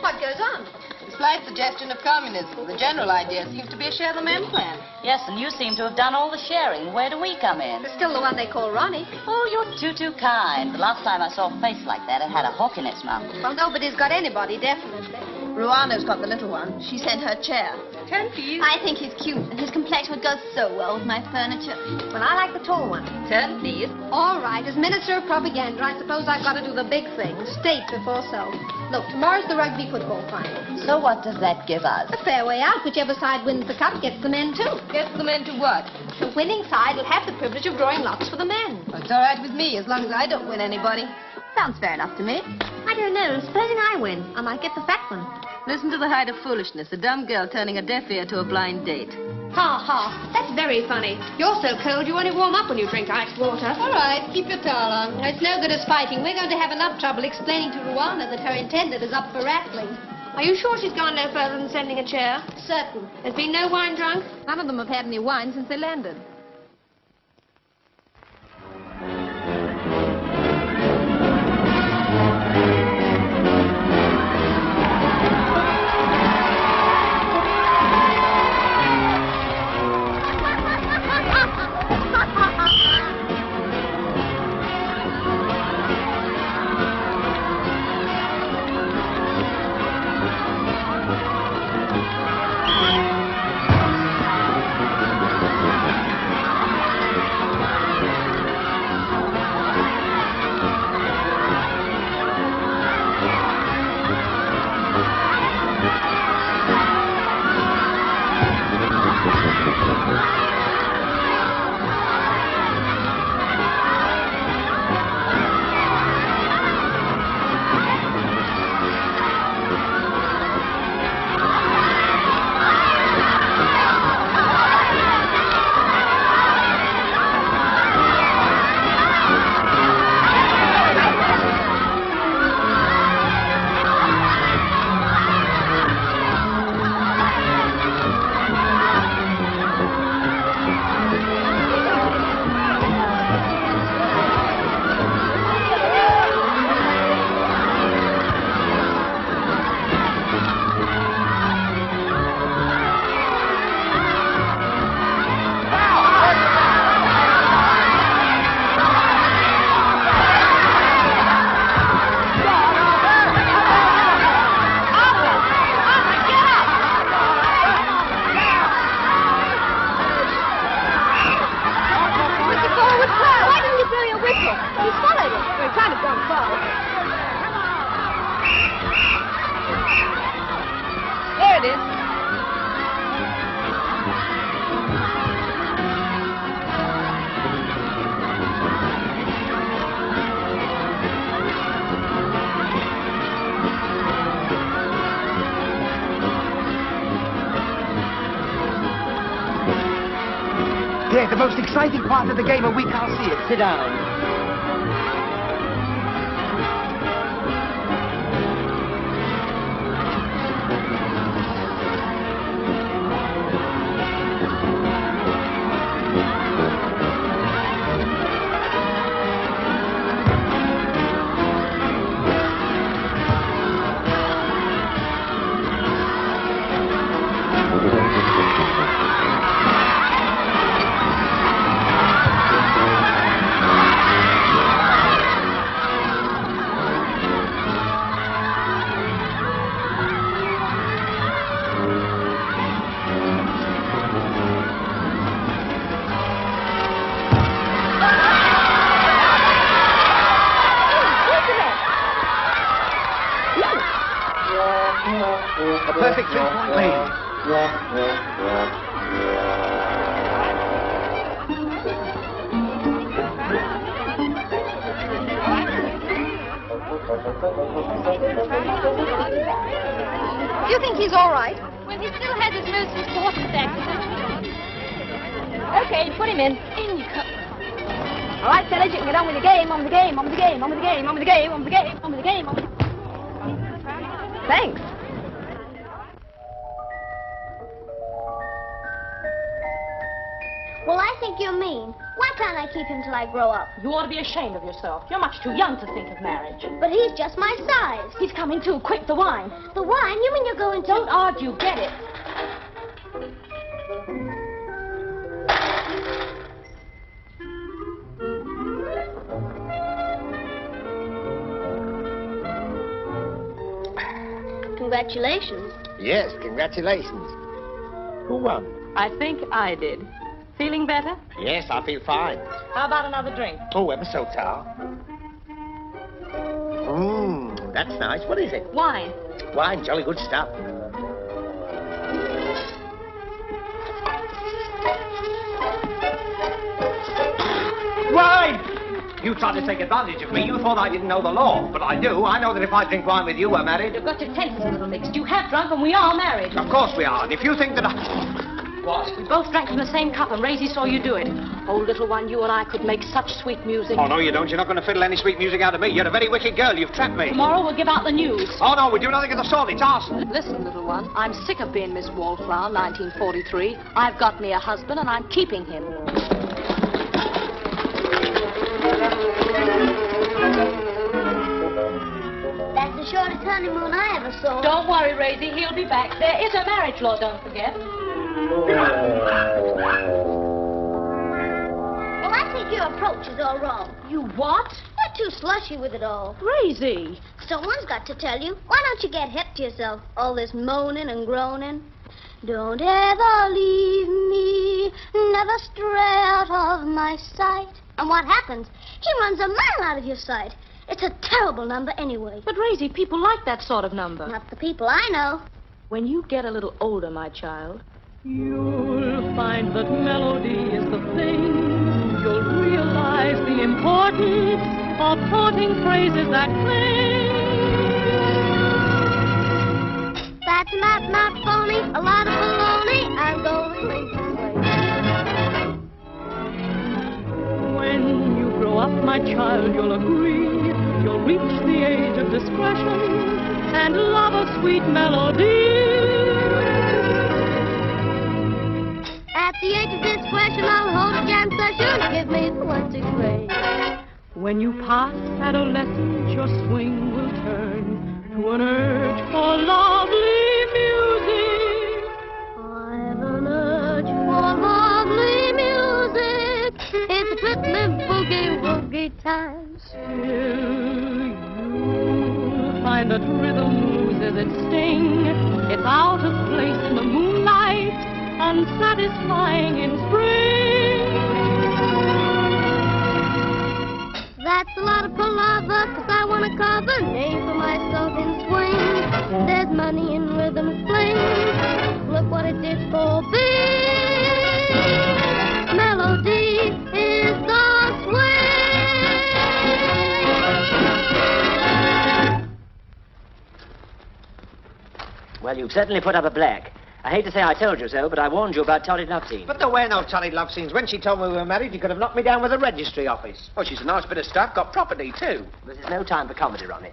What goes on? The slight suggestion of communism. The general idea seems to be a share the men plan. Yes, and you seem to have done all the sharing. Where do we come in? There's still the one they call Ronnie. Oh, you're too kind. The last time I saw a face like that, it had a hook in its mouth. Well, nobody's got anybody, definitely. Ruana's got the little one. She sent her chair. Turkeys? I think he's cute, and his complexion would go so well with my furniture. Well, I like the tall one. Turn, please. All right, as Minister of Propaganda, I suppose I've got to do the big thing. State before self. Look, tomorrow's the rugby football final. So what does that give us? A fair way out. Whichever side wins the cup gets the men, too. Gets the men to what? The winning side will have the privilege of drawing lots for the men. Well, it's all right with me, as long as I don't win anybody. Sounds fair enough to me. I don't know. Supposing I win, I might get the fat one. Listen to the height of foolishness. A dumb girl turning a deaf ear to a blind date. Ha ha. That's very funny. You're so cold you only warm up when you drink iced water. All right, keep your towel on. It's no good us fighting. We're going to have enough trouble explaining to Ruana that her intended is up for rattling. Are you sure she's gone no further than sending a chair? Certain. There's been no wine drunk? None of them have had any wine since they landed. Yeah, the most exciting part of the game, and we can't see it. Sit down. A perfect three-point lead. You think he's all right? Well, he still has his most important accident. Okay, put him in. In you come. All right, fellas, you can get on with the game, on with the game, on with the game, on with the game, on with the game, on with the game, on with the game, on with the game. Thanks. Well, I think you're mean. Why can't I keep him till I grow up? You ought to be ashamed of yourself. You're much too young to think of marriage. But he's just my size. He's coming too. Quick, the wine. The wine? You mean you're going to... Don't argue. Get it. Congratulations. Yes, congratulations. Who won? I think I did. Feeling better? Yes, I feel fine. How about another drink? Oh, ever so, Tar. That's nice. What is it? Wine. Wine, jolly good stuff. Wine! You tried to take advantage of me. You thought I didn't know the law, but I do. I know that if I drink wine with you, we're married. You've got your tastes a little mixed. You have drunk and we are married. Of course we are. And if you think that I... What? We both drank from the same cup and Raisy saw you do it. Oh, little one, you and I could make such sweet music. Oh, no, you don't. You're not going to fiddle any sweet music out of me. You're a very wicked girl. You've trapped me. Tomorrow we'll give out the news. Oh, no, we do nothing of the sort. It's arson. Listen, little one, I'm sick of being Miss Wallflower, 1943. I've got me a husband and I'm keeping him. That's the shortest honeymoon I ever saw. Don't worry, Raisy. He'll be back. There is a marriage law, don't forget. Well, I think your approach is all wrong. You what? You're too slushy with it all. Raisy. Someone's got to tell you. Why don't you get hip to yourself? All this moaning and groaning. Don't ever leave me, never stray out of my sight. And what happens? He runs a mile out of your sight. It's a terrible number anyway. But, Raisy, people like that sort of number. Not the people I know. When you get a little older, my child, you'll find that melody is the thing. You'll realize the importance of haunting phrases that cling. That's not phony, a lot of baloney. I'm going this way. When you grow up, my child, you'll agree. You'll reach the age of discretion and love a sweet melody. At the age of discretion, I'll hold a jam session. Give me the 1, 6 grade. When you pass adolescence, your swing will turn to an urge for lovely music. I've an urge for lovely music. It's a twiddling boogie-woogie time. Still, you'll find that rhythm loses its sting. It's out of place in the moonlight, unsatisfying in spring. That's a lot of palaver, 'cause I want to carve a name for myself in swing. There's money in rhythm and fling. Look what it did for me. Melody is the swing. Well, you've certainly put up a black. I hate to say I told you so, but I warned you about torrid love scenes. But there were no torrid love scenes. When she told me we were married, you could have knocked me down with a registry office. Oh, she's a nice bit of stuff. Got property, too. This is no time for comedy, Ronnie.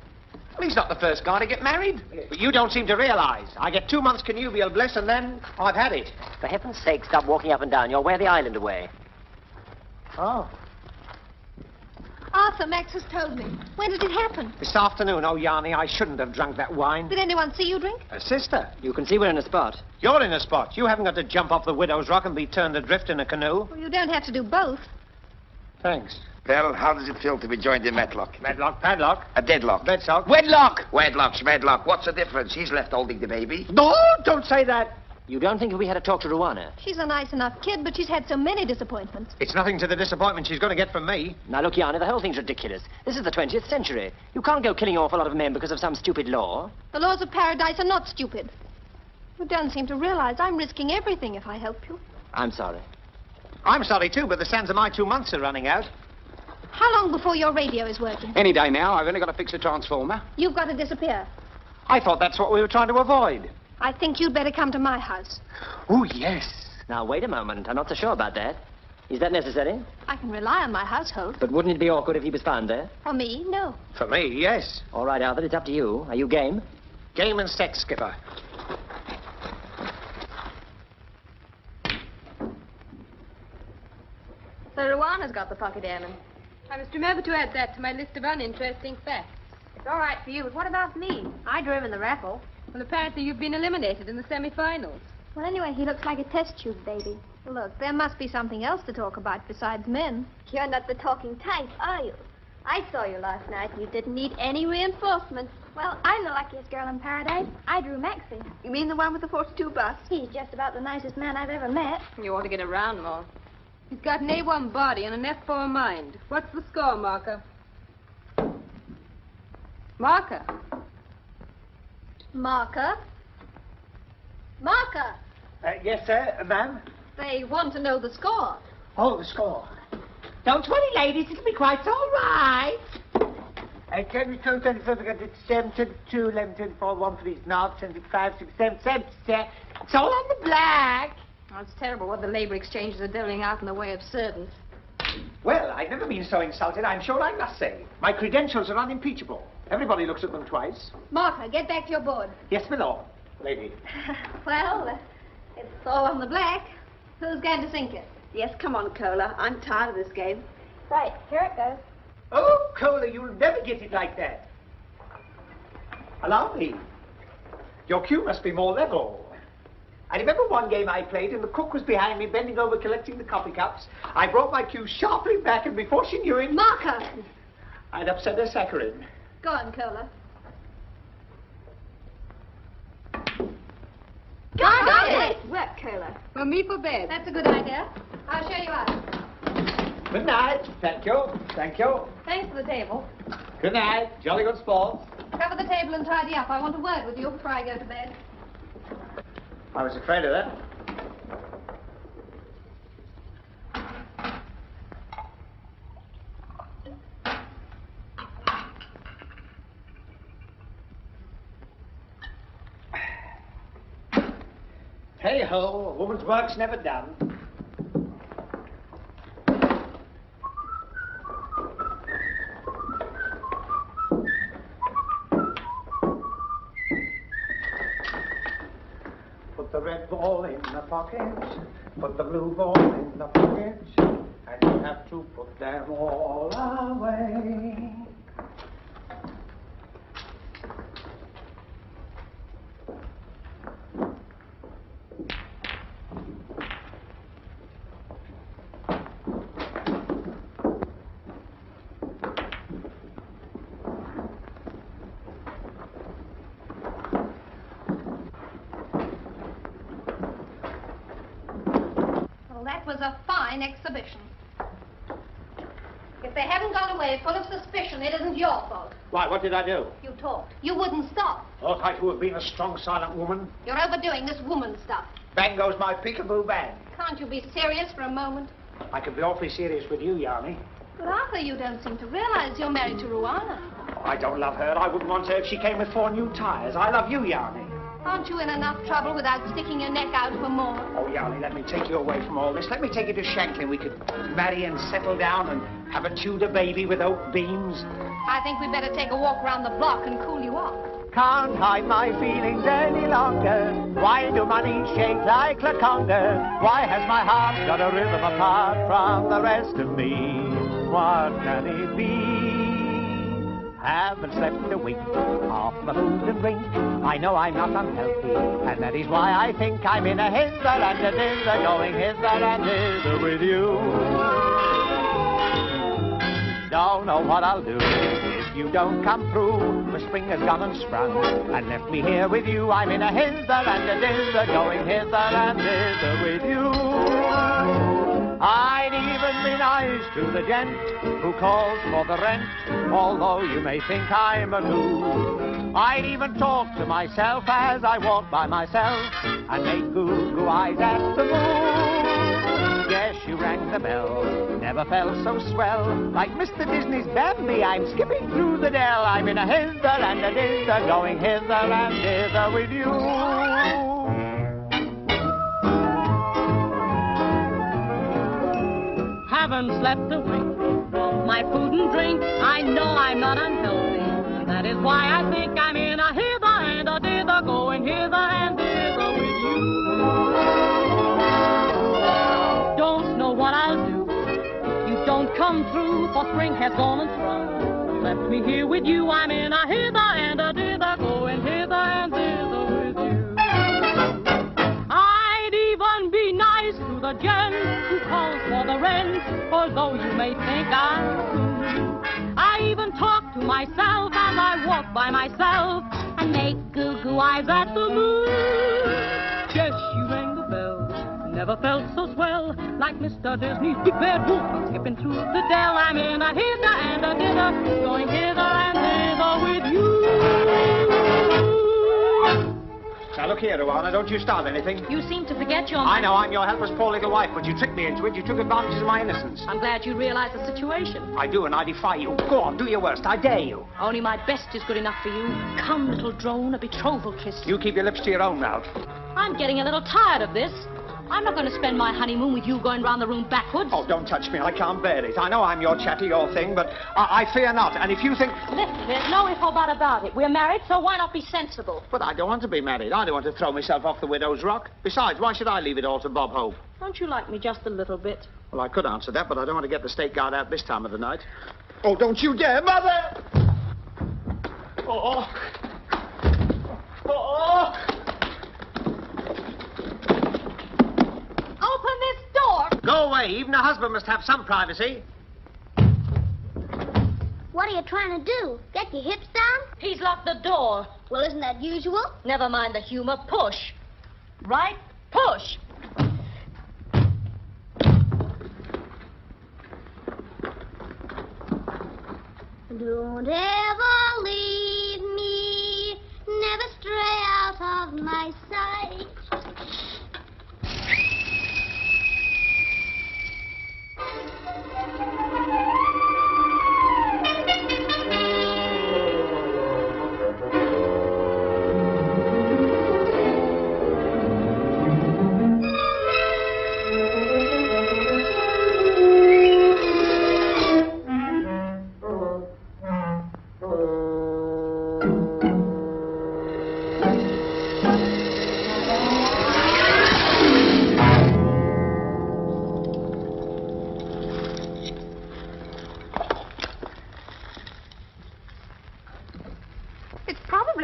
Well, he's not the first guy to get married. But you don't seem to realise. I get 2 months connubial bliss, and then I've had it. For heaven's sake, stop walking up and down. You'll wear the island away. Oh. Arthur, Max has told me. When did it happen? This afternoon. Oh, Yanni, I shouldn't have drunk that wine. Did anyone see you drink? A sister. You can see we're in a spot. You're in a spot. You haven't got to jump off the Widow's Rock and be turned adrift in a canoe. Well, you don't have to do both. Thanks. Well, how does it feel to be joined in Matlock? Medlock, padlock. A deadlock. Bedsock. Wedlock! Wedlock, Schmedlock. What's the difference? He's left holding the baby. No, don't say that. You don't think we had to talk to Ruana? She's a nice enough kid, but she's had so many disappointments. It's nothing to the disappointment she's going to get from me. Now, look, Yanni, the whole thing's ridiculous. This is the 20th century. You can't go killing an awful lot of men because of some stupid law. The laws of paradise are not stupid. You don't seem to realize I'm risking everything if I help you. I'm sorry. I'm sorry, too, but the sands of my 2 months are running out. How long before your radio is working? Any day now. I've only got to fix a transformer. You've got to disappear. I thought that's what we were trying to avoid. I think you'd better come to my house. Oh, yes. Now, wait a moment. I'm not so sure about that. Is that necessary? I can rely on my household. But wouldn't it be awkward if he was found there? For me, no. For me, yes. All right, Arthur, it's up to you. Are you game? Game and set, Skipper. So Ruana's got the pocket airman. I must remember to add that to my list of uninteresting facts. It's all right for you, but what about me? I drove in the raffle. Well, apparently you've been eliminated in the semi-finals. Well, anyway, he looks like a test tube baby. Look, there must be something else to talk about besides men. You're not the talking type, are you? I saw you last night. You didn't need any reinforcements. Well, I'm the luckiest girl in paradise. I drew Maxie. You mean the one with the 42 bust? He's just about the nicest man I've ever met. You ought to get around more. He's got an A1 body and an F4 mind. What's the score, Marker? Marker. Marker? Marker! Yes, sir, ma'am? They want to know the score. Oh, the score. Don't worry, ladies. It'll be quite all right. 22, 24, 7, 22, 11, 24, 1, 3, 0, 75, 6, 7, 7, 7. It's all on the black. Oh, it's terrible what the labor exchanges are doling out in the way of servants. Well, I've never been so insulted, I'm sure I must say. My credentials are unimpeachable. Everybody looks at them twice. Marker, get back to your board. Yes, my lord. Lady. Well, it's all on the black. Who's going to sink it? Yes, come on, Cola. I'm tired of this game. Right, here it goes. Oh, Cola, you'll never get it like that. Allow me. Your cue must be more level. I remember one game I played and the cook was behind me bending over collecting the coffee cups. I brought my cue sharply back and before she knew it... Marker! I'd upset her saccharin. Go on, Cola. Got it! Work, Cola. Well, me for bed. That's a good idea. I'll show you out. Good night. Thank you. Thank you. Thanks for the table. Good night. Jolly good sport. Cover the table and tidy up. I want a word with you before I go to bed. I was afraid of that. Hey-ho, a woman's work's never done. Put the red ball in the pocket, put the blue ball in the pocket, and you have to put them all away. That was a fine exhibition. If they haven't gone away full of suspicion, it isn't your fault. Why, what did I do? You talked. You wouldn't stop. Ought I to have been a strong, silent woman? You're overdoing this woman stuff. Bang goes my peekaboo bang. Can't you be serious for a moment? I can be awfully serious with you, Yanni. But Arthur, you don't seem to realize you're married to Ruana. Oh, I don't love her. I wouldn't want her if she came with 4 new tires. I love you, Yanni. Aren't you in enough trouble without sticking your neck out for more? Oh, Yarly, let me take you away from all this. Let me take you to Shanklin. We could marry and settle down and have a Tudor baby with oak beams. I think we'd better take a walk around the block and cool you off. Can't hide my feelings any longer. Why do my knees shake like a conga? Why has my heart got a rhythm apart from the rest of me? What can it be? Haven't slept a wink, off my food and drink. I know I'm not unhealthy, and that is why I think I'm in a hither and a dither, going hither and thither with you. Don't know what I'll do if you don't come through. The spring has gone and sprung and left me here with you. I'm in a hither and a dither, going hither and thither with you. I'd even be nice to the gent who calls for the rent, although you may think I'm a fool. I'd even talk to myself as I walk by myself and make goo-goo eyes at the moon. Yes, you rang the bell, never felt so swell. Like Mr. Disney's Bambi, I'm skipping through the dell. I'm in a hither and a dither, going hither and thither with you. Haven't slept a wink, off my food and drink. I know I'm not unhealthy, and that is why I think I'm in a hither and a dither, going hither and thither with you. Don't know what I'll do if you don't come through, for spring has gone and sprung, left me here with you. I'm in a hither and a dither, going hither and thither with you. I'd even be nice to the gent who calls for the rent, although you may think I'm cool. I even talk to myself as I walk by myself and make goo-goo eyes at the moon. Yes, you rang the bell, never felt so swell, like Mr. Disney's big bad wolf. I'm skipping through the dell. I'm in a hither and a dither, going hither and thither with you. Now, look here, Ruana, don't you start anything. You seem to forget your... I know, I'm your helpless poor little wife, but you tricked me into it. You took advantage of my innocence. I'm glad you realize the situation. I do, and I defy you. Go on, do your worst. I dare you. Only my best is good enough for you. Come, little drone, a betrothal kiss. You keep your lips to your own mouth. I'm getting a little tired of this. I'm not going to spend my honeymoon with you going round the room backwards. Oh, don't touch me. I can't bear it. I know I'm your chatty, your thing, but I fear not. And if you think... Listen, there's no if or but about it. We're married, so why not be sensible? But I don't want to be married. I don't want to throw myself off the widow's rock. Besides, why should I leave it all to Bob Hope? Don't you like me just a little bit? Well, I could answer that, but I don't want to get the state guard out this time of the night. Oh, don't you dare, Mother! Oh. Oh. Open this door. Go away. Even a husband must have some privacy. What are you trying to do? Get your hips down? He's locked the door. Well, isn't that usual? Never mind the humor. Push. Right? Push. Don't ever leave me, never stray out of my sight.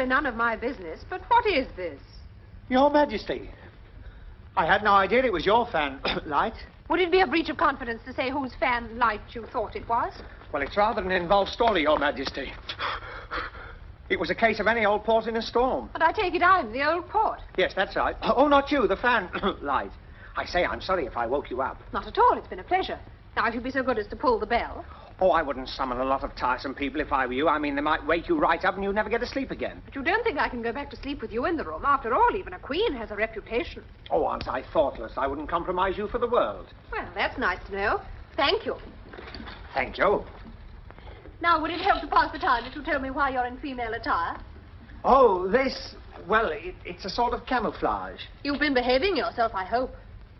None of my business, but what is this? Your Majesty. I had no idea it was your fan light. Would it be a breach of confidence to say whose fan light you thought it was? Well, it's rather an involved story, Your Majesty. It was a case of any old port in a storm. But I take it I'm the old port. Yes, that's right. Oh, not you, the fan light. I say, I'm sorry if I woke you up. Not at all. It's been a pleasure. Now, if you'd be so good as to pull the bell. Oh, I wouldn't summon a lot of tiresome people if I were you. I mean, they might wake you right up and you'd never get to sleep again. But you don't think I can go back to sleep with you in the room? After all, even a queen has a reputation. Oh, aren't I thoughtless? I wouldn't compromise you for the world. Well, that's nice to know. Thank you. Thank you. Now, would it help to pass the time if you told me why you're in female attire? Oh, this... Well, it's a sort of camouflage. You've been behaving yourself, I hope.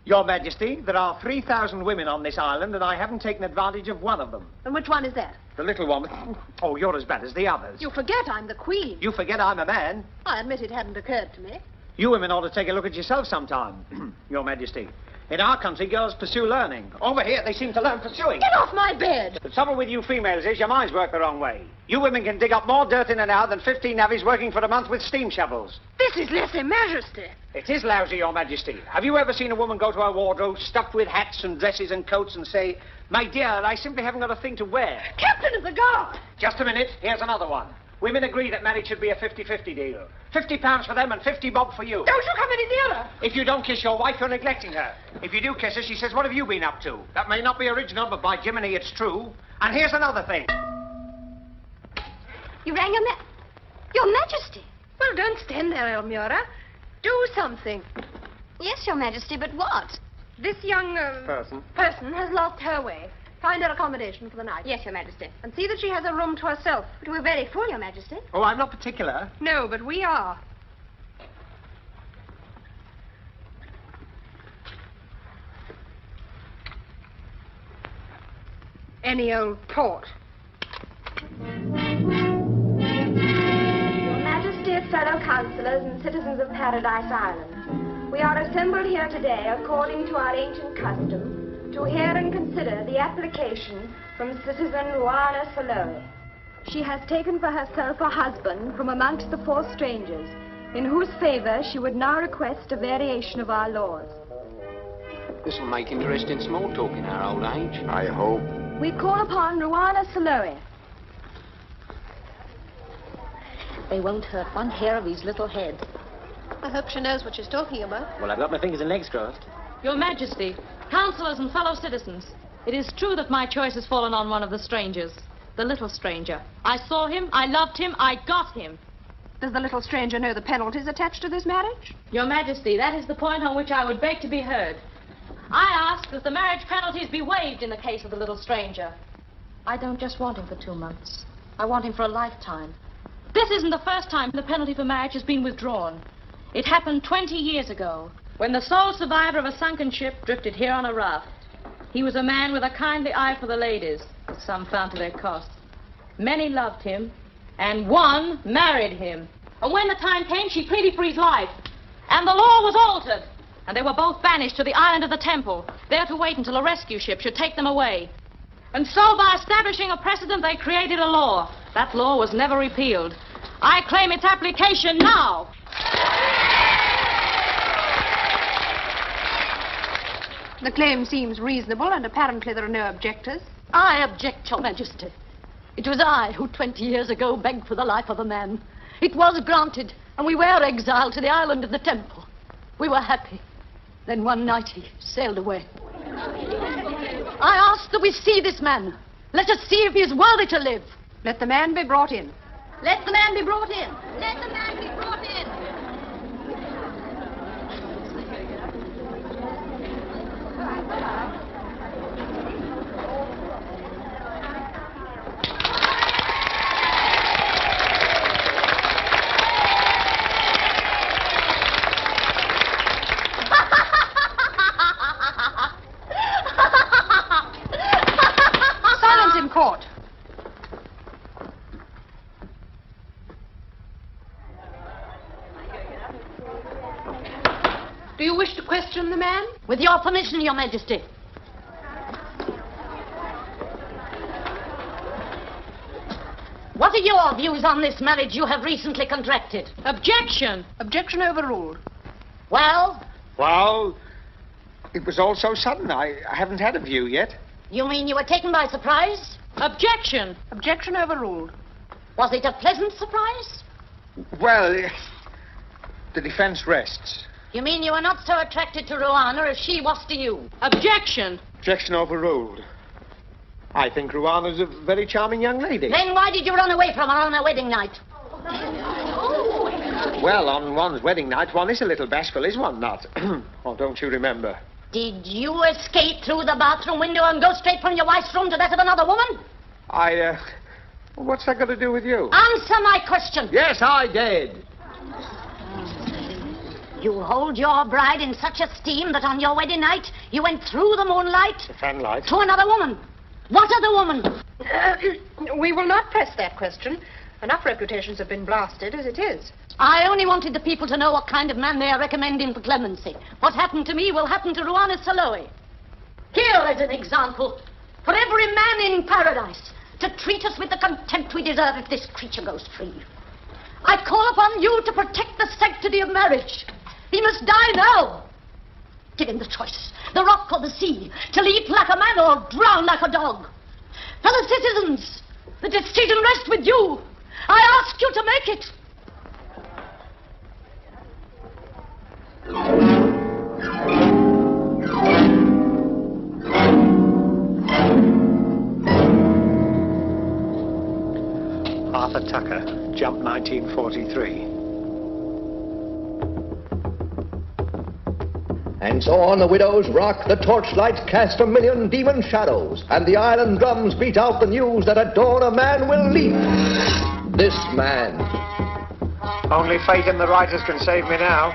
Your Majesty, there are 3,000 women on this island, and I haven't taken advantage of one of them. And which one is that? The little one. Oh, you're as bad as the others. You forget I'm the Queen. You forget I'm a man. I admit it hadn't occurred to me. You women ought to take a look at yourself sometime, Your Majesty. In our country, girls pursue learning. Over here, they seem to learn pursuing. Get off my bed! The trouble with you females is your minds work the wrong way. You women can dig up more dirt in an hour than 15 navvies working for a month with steam shovels. This is lèse-majesty. It is lousy, Your Majesty. Have you ever seen a woman go to her wardrobe stuffed with hats and dresses and coats and say, "My dear, I simply haven't got a thing to wear"? Captain of the Guard! Just a minute. Here's another one. Women agree that marriage should be a 50-50 deal. £50 for them and 50 bob for you. Don't you come any nearer! If you don't kiss your wife, you're neglecting her. If you do kiss her, she says, "What have you been up to?" That may not be original, but by Jiminy, it's true. And here's another thing. You rang Your Majesty. Well, don't stand there, Elmira. Do something. Yes, Your Majesty, but what? This young person has lost her way. Find her accommodation for the night. Yes, Your Majesty. And see that she has a room to herself. But we're very full, Your Majesty. Oh, I'm not particular. No, but we are. Any old port. Your Majesty, fellow councillors and citizens of Paradise Island, we are assembled here today according to our ancient custom to hear and consider the application from citizen Ruana Saloe. She has taken for herself a husband from amongst the 4 strangers, in whose favor she would now request a variation of our laws. This will make interesting small talk in our old age. I hope. We call upon Ruana Saloe. They won't hurt one hair of his little head. I hope she knows what she's talking about. Well, I've got my fingers and legs crossed. Your Majesty, councillors and fellow citizens, it is true that my choice has fallen on one of the strangers, the little stranger. I saw him, I loved him, I got him. Does the little stranger know the penalties attached to this marriage? Your Majesty, that is the point on which I would beg to be heard. I ask that the marriage penalties be waived in the case of the little stranger. I don't just want him for 2 months. I want him for a lifetime. This isn't the first time the penalty for marriage has been withdrawn. It happened 20 years ago, when the sole survivor of a sunken ship drifted here on a raft. He was a man with a kindly eye for the ladies, but some found to their cost. Many loved him, and one married him. And when the time came, she pleaded for his life. And the law was altered, and they were both banished to the island of the Temple, there to wait until a rescue ship should take them away. And so, by establishing a precedent, they created a law. That law was never repealed. I claim its application now. The claim seems reasonable, and apparently there are no objectors. I object, Your Majesty. It was I who 20 years ago begged for the life of a man. It was granted, and we were exiled to the island of the Temple. We were happy. Then one night he sailed away. I ask that we see this man. Let us see if he is worthy to live. Let the man be brought in. Let the man be brought in. Let the man be brought in. Silence in court. Do you wish to question the man? With your permission, Your Majesty. What are your views on this marriage you have recently contracted? Objection! Objection overruled. Well? Well, it was all so sudden. I haven't had a view yet. You mean you were taken by surprise? Objection! Objection overruled. Was it a pleasant surprise? Well, the defense rests. You mean you were not so attracted to Ruana as she was to you? Objection! Objection overruled. I think Ruana's a very charming young lady. Then why did you run away from her on her wedding night? Well, on one's wedding night, one is a little bashful, is one not? Oh, don't you remember? Did you escape through the bathroom window and go straight from your wife's room to that of another woman? What's that got to do with you? Answer my question. Yes, I did. You hold your bride in such esteem that on your wedding night you went through the moonlight The fanlight. to another woman. What other woman? We will not press that question. Enough reputations have been blasted as it is. I only wanted the people to know what kind of man they are recommending for clemency. What happened to me will happen to Ruana Saloy. Here is an example for every man in paradise to treat us with the contempt we deserve if this creature goes free. I call upon you to protect the sanctity of marriage. He must die now. Give him the choice, the rock or the sea, to leap like a man or drown like a dog. Fellow citizens, the decision rests with you. I ask you to make it. Arthur Tucker, Jump 1943. And so on the Widow's Rock, the torchlights cast a million demon shadows, and the island drums beat out the news that at dawn a man will leap. This man. Only fate and the writers can save me now.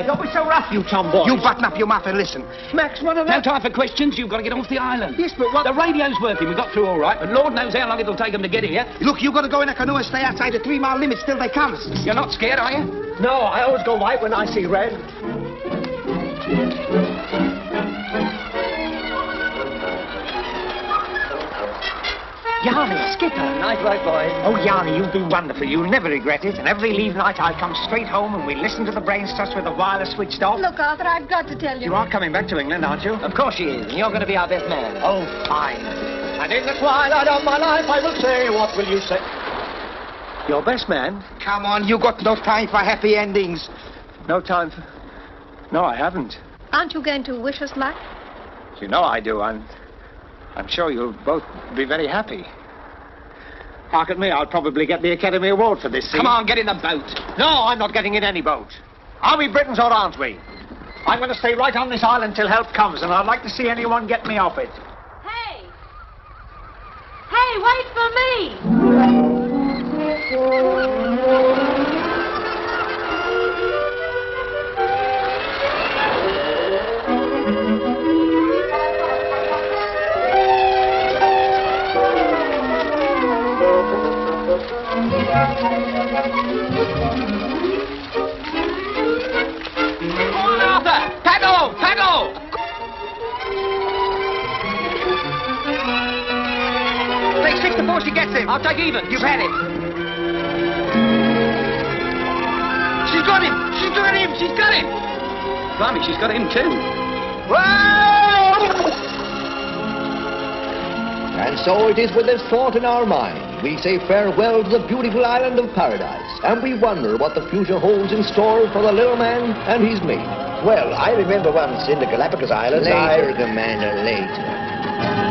Don't be so rough, you tomboy. You button up your mouth and listen. Max, what are No time for questions. You've got to get off the island. Yes, but what... The radio's working. We got through all right, but Lord knows how long it'll take them to get here. Look, you've got to go in a canoe and stay outside the 3-mile limit till they come. You're not scared, are you? No, I always go white when I see red. Yarny, skipper. Night, right, boy. Oh, Yarny, you've been wonderful. You'll never regret it. And every leave night I come straight home and we listen to the brain stuff with the wireless switched off. Look, Arthur, I've got to tell you. You are coming back to England, aren't you? Of course she is, and you're going to be our best man. Oh, fine. And in the twilight of my life I will say, what will you say? Your best man? Come on, you got no time for happy endings. No time for... No, I haven't. Aren't you going to wish us luck? You know I do. I'm sure you'll both be very happy. Hark at me, I'll probably get the Academy Award for this scene. Come on, get in the boat. No, I'm not getting in any boat. Are we Britons or aren't we? I'm going to stay right on this island till help comes, and I'd like to see anyone get me off it. Hey! Hey, wait for me! Come on, Arthur! Paddle! Paddle! Take 6 before she gets him. I'll take even. You've had it. She's got him! She's got him! She's got him! Blimey, she's got him too. And so it is with this thought in our mind, we say farewell to the beautiful island of paradise, and we wonder what the future holds in store for the little man and his mate. Well, I remember once in the Galapagos Islands, Later, Commander, later.